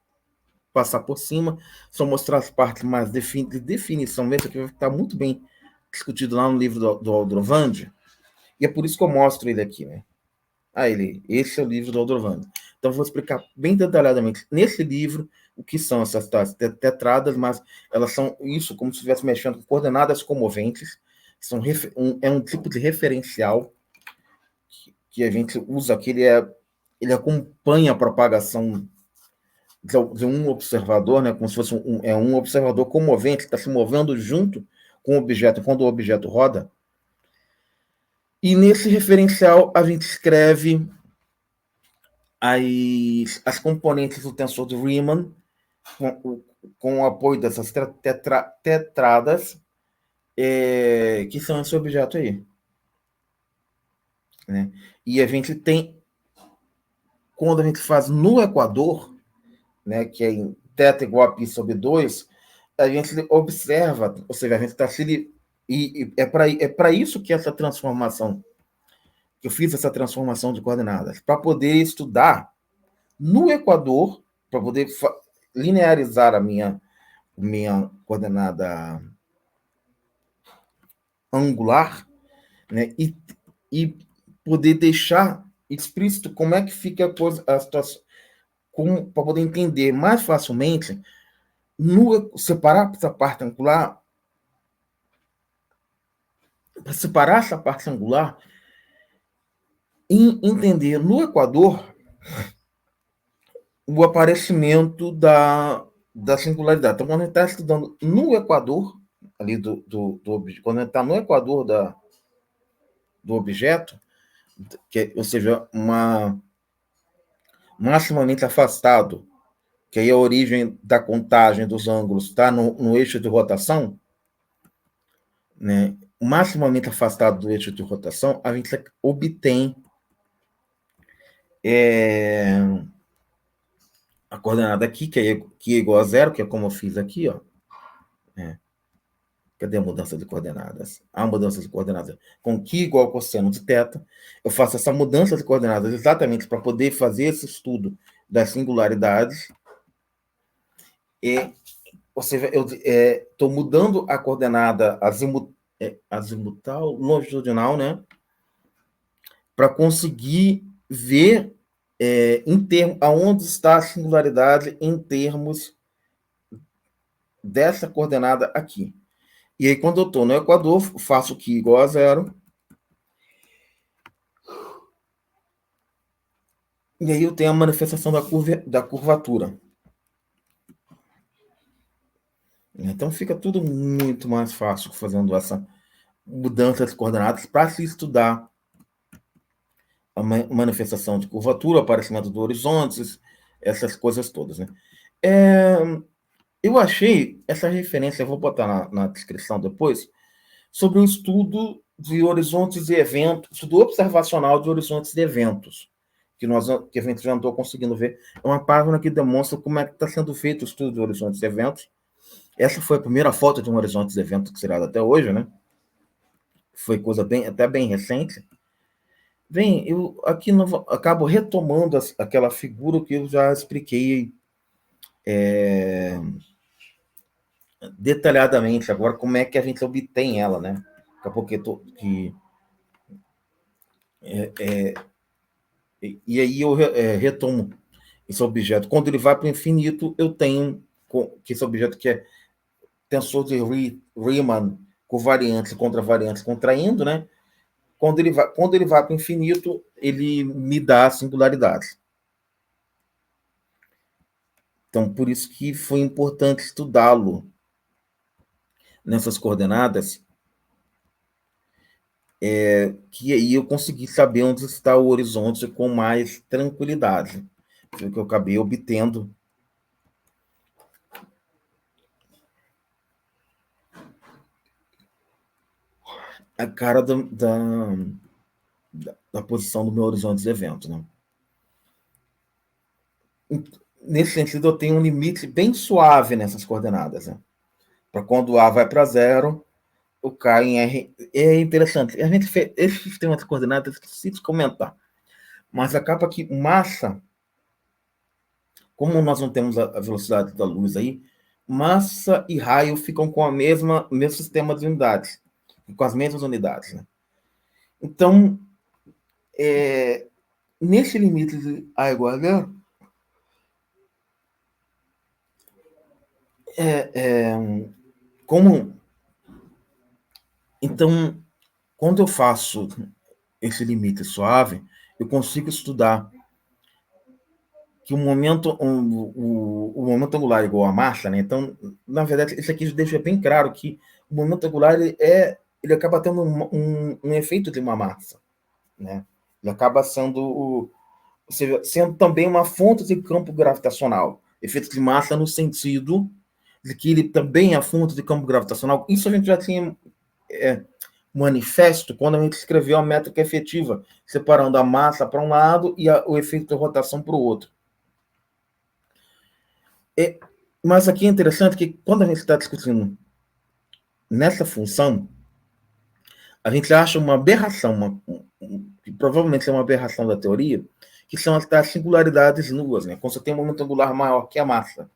passar por cima, só mostrar as partes mais de definição mesmo, que vai estar muito bem discutido lá no livro do Aldrovandi. E é por isso que eu mostro ele aqui, né? Esse é o livro do Aldrovandi. Então eu vou explicar bem detalhadamente nesse livro o que são essas tetradas, mas elas são isso como se estivesse mexendo com coordenadas comoventes. É um tipo de referencial que a gente usa, que ele acompanha a propagação de um observador, né, como se fosse um observador comovente, que está se movendo junto com o objeto, quando o objeto roda. E nesse referencial a gente escreve as componentes do tensor de Riemann, com o apoio dessas tetradas, que são esse objeto aí. Né? E a gente tem, quando a gente faz no equador, né, que é em θ igual a π sobre 2, a gente observa, ou seja, a gente está se... E é para isso que essa transformação, que eu fiz essa transformação de coordenadas, para poder estudar no equador, para poder linearizar a minha coordenada angular, né, e poder deixar explícito como é que fica a situação, para poder entender mais facilmente, separar essa parte angular, para separar essa parte angular, e entender no equador o aparecimento da singularidade. Então, quando a gente está estudando no equador, ali quando a gente está no equador do objeto, ou seja, maximamente afastado, que aí a origem da contagem dos ângulos está no eixo de rotação, né? Maximamente afastado do eixo de rotação, a gente obtém a coordenada aqui, que é igual a zero, que é como eu fiz aqui, ó. Cadê a mudança de coordenadas? A mudança de coordenadas com Q igual ao cosseno de θ. Eu faço essa mudança de coordenadas exatamente para poder fazer esse estudo das singularidades. Ou seja, eu estou mudando a coordenada azimutal, longitudinal, né? Para conseguir ver aonde está a singularidade em termos dessa coordenada aqui. E aí, quando eu estou no equador, faço Q igual a zero. E aí eu tenho a manifestação da curvatura. Então fica tudo muito mais fácil fazendo essa mudança de coordenadas para se estudar a manifestação de curvatura, o aparecimento do horizonte, essas coisas todas. Né? Eu achei essa referência, eu vou botar na descrição depois, sobre o estudo de horizontes e eventos, estudo observacional de horizontes e eventos, que a gente já andou conseguindo ver. É uma página que demonstra como é que está sendo feito o estudo de horizontes e eventos. Essa foi a primeira foto de um horizonte de evento tirada até hoje, né? Foi coisa até bem recente. Bem, eu aqui acabo retomando aquela figura que eu já expliquei detalhadamente agora, como é que a gente obtém ela, né? Daqui a pouco e aí eu retomo esse objeto. Quando ele vai para o infinito, eu tenho que esse objeto que é tensor de Riemann com variantes e contravariantes contraindo, né? Quando ele vai para o infinito, ele me dá a singularidade. Então, por isso que foi importante estudá-lo nessas coordenadas, que aí eu consegui saber onde está o horizonte com mais tranquilidade. Foi o que eu acabei obtendo a cara da posição do meu horizonte de evento, né? Nesse sentido, eu tenho um limite bem suave nessas coordenadas, né? Para quando o A vai para zero, o K em R. É interessante. A gente fez esse sistema de coordenadas, esqueci de comentar, mas acaba que massa, como nós não temos a velocidade da luz aí, massa e raio ficam com mesmo sistema de unidades, com as mesmas unidades, né? Então, nesse limite de A igual a zero, como então, quando eu faço esse limite suave, eu consigo estudar que o momento angular é igual à massa, né? Então, na verdade, isso aqui deixa bem claro que o momento angular ele acaba tendo um efeito de uma massa, né? Ele acaba sendo também uma fonte de campo gravitacional. Efeito de massa no sentido de que ele também é fonte de campo gravitacional. Isso a gente já tinha manifesto quando a gente escreveu a métrica efetiva, separando a massa para um lado e o efeito de rotação para o outro. Mas aqui é interessante que quando a gente está discutindo nessa função, a gente acha uma aberração, que provavelmente é uma aberração da teoria, que são as singularidades nuas, né? Quando você tem um momento angular maior que a massa,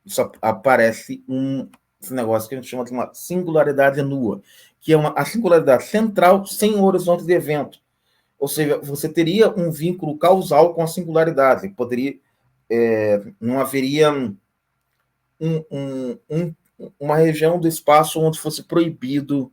isso aparece esse negócio que a gente chama de uma singularidade nua, que é a singularidade central sem o horizonte de evento. Ou seja, você teria um vínculo causal com a singularidade. Não haveria uma região do espaço onde fosse proibido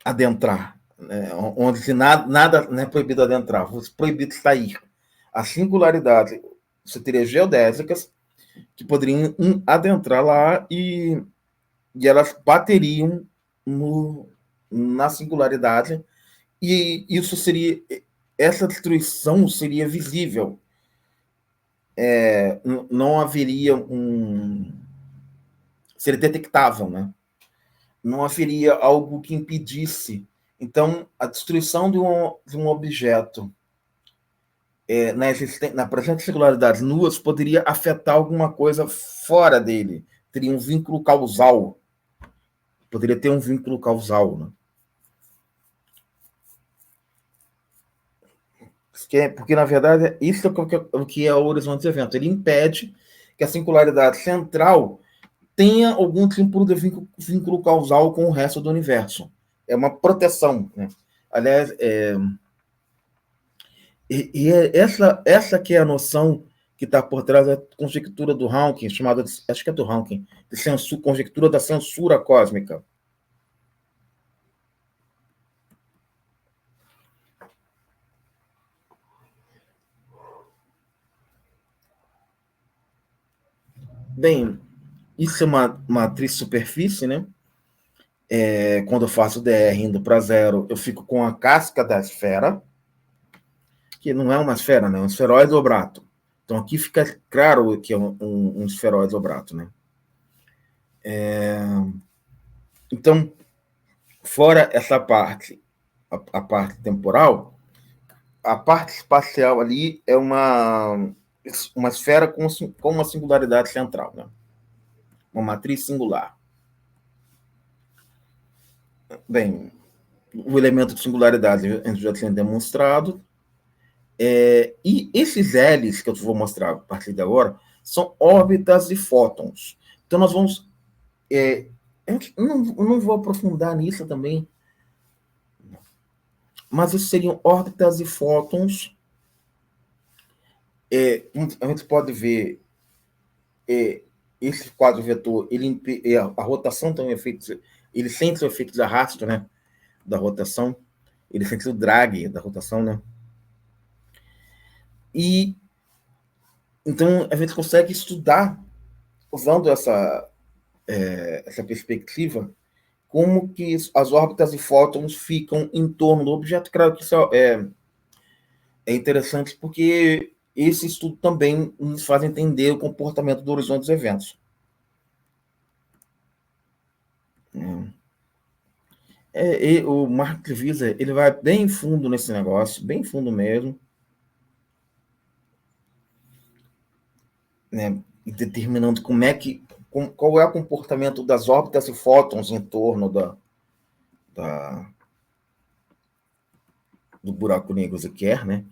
adentrar, né? Onde nada não é proibido adentrar, fosse proibido sair. A singularidade, você teria geodésicas que poderiam adentrar lá e elas bateriam na singularidade, e essa destruição seria visível. Não haveria seria detectável, né? Não haveria algo que impedisse. Então, a destruição de um objeto na presença de singularidades nuas poderia afetar alguma coisa fora dele. Teria um vínculo causal. Poderia ter um vínculo causal, né? Porque, na verdade, isso é o que é o horizonte de evento. Ele impede que a singularidade central tenha algum tipo de vínculo causal com o resto do universo. É uma proteção, né? Aliás, essa que é a noção que está por trás da conjectura do Hawking, chamada, acho que é do Hawking, de conjectura da censura cósmica. Bem, isso é uma matriz superfície, né? Quando eu faço DR indo para zero, eu fico com a casca da esfera, que não é uma esfera, né? É um esferoide obrato. Então aqui fica claro que é um esferoide obrato, né? Então, fora essa parte, a parte temporal, a parte espacial ali é uma esfera com uma singularidade central, né? Uma matriz singular. Bem, o elemento de singularidade a gente já tinha demonstrado, e esses L's que eu vou mostrar a partir de agora são órbitas de fótons. Então, nós vamos... eu não vou aprofundar nisso também, mas isso seriam órbitas de fótons. A gente pode ver esse quadro vetor, a rotação tem um efeito, ele sente o efeito de arrasto, né, da rotação, ele sente o drag da rotação, né, e então a gente consegue estudar, usando essa perspectiva, como que as órbitas de fótons ficam em torno do objeto. Claro que isso é interessante porque esse estudo também nos faz entender o comportamento do horizonte dos eventos. O Mark Visa, ele vai bem fundo nesse negócio, bem fundo mesmo, né, determinando qual é o comportamento das órbitas e fótons em torno do buraco negro Zeker, né?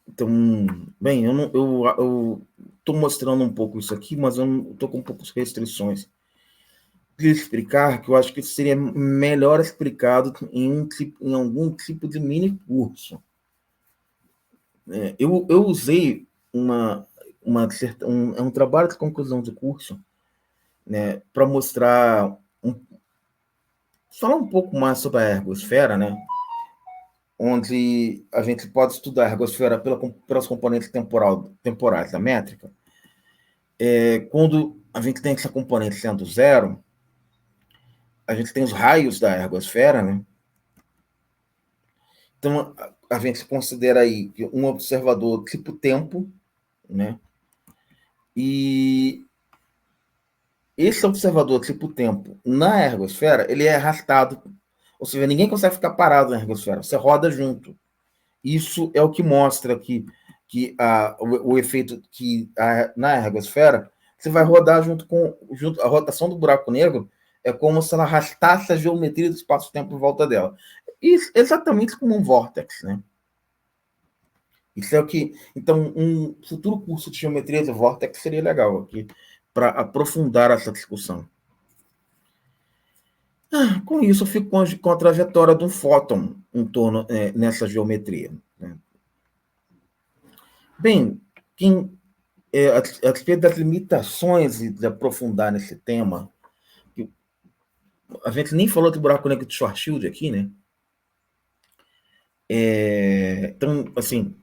Então, bem, eu estou mostrando um pouco isso aqui, mas eu estou com poucas restrições de explicar, que eu acho que isso seria melhor explicado em algum tipo de mini curso. Eu usei um trabalho de conclusão de curso, né, para mostrar, falar um pouco mais sobre a ergosfera, né, onde a gente pode estudar a ergosfera pelas componentes temporais da métrica. Quando a gente tem essa componente sendo zero, a gente tem os raios da ergosfera, né? Então, a gente considera aí um observador tipo tempo, né? E esse observador tipo tempo na ergosfera, ele é arrastado, ou seja, ninguém consegue ficar parado na ergosfera, você roda junto. Isso é o que mostra que o efeito que na ergosfera, você vai rodar junto a rotação do buraco negro, é como se ela arrastasse a geometria do espaço-tempo em volta dela. Isso, exatamente como um vórtex, né? Isso é o que... Então, um futuro curso de geometria de vórtex seria legal aqui, para aprofundar essa discussão. Com isso, eu fico com a trajetória de um fóton em torno nessa geometria, né? Bem, a respeito das limitações de aprofundar nesse tema, a gente nem falou do buraco negro de Schwarzschild aqui, né? Então, assim,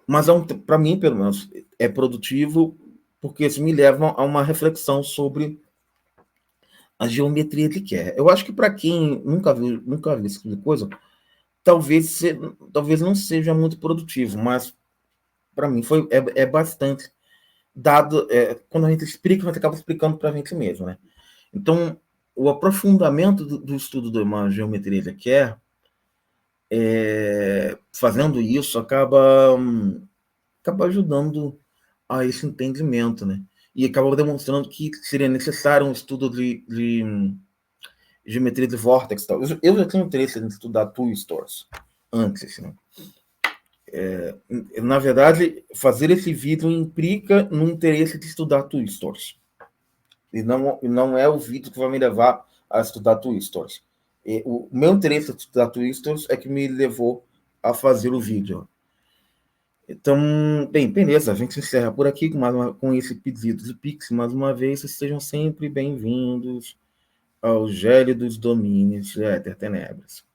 mas para mim, pelo menos, é produtivo, porque isso me leva a uma reflexão sobre a geometria de Kerr. Eu acho que para quem nunca viu esse tipo de coisa, talvez não seja muito produtivo, mas para mim é bastante dado, quando a gente explica, a gente acaba explicando para a gente mesmo, né? Então, o aprofundamento do estudo de uma geometria de Kerr, fazendo isso, acaba ajudando a esse entendimento, né? E acaba demonstrando que seria necessário um estudo de geometria de vórtex. Eu já tenho interesse em estudar twistors antes, né? Na verdade, fazer esse vídeo implica no interesse de estudar twistors. E não é o vídeo que vai me levar a estudar twistors. O meu interesse em estudar twistors é que me levou a fazer o vídeo. Então, bem, beleza, a gente encerra por aqui com esse pedido de Pix. Mais uma vez, sejam sempre bem-vindos ao gélidos domínios de Éter Tenebras.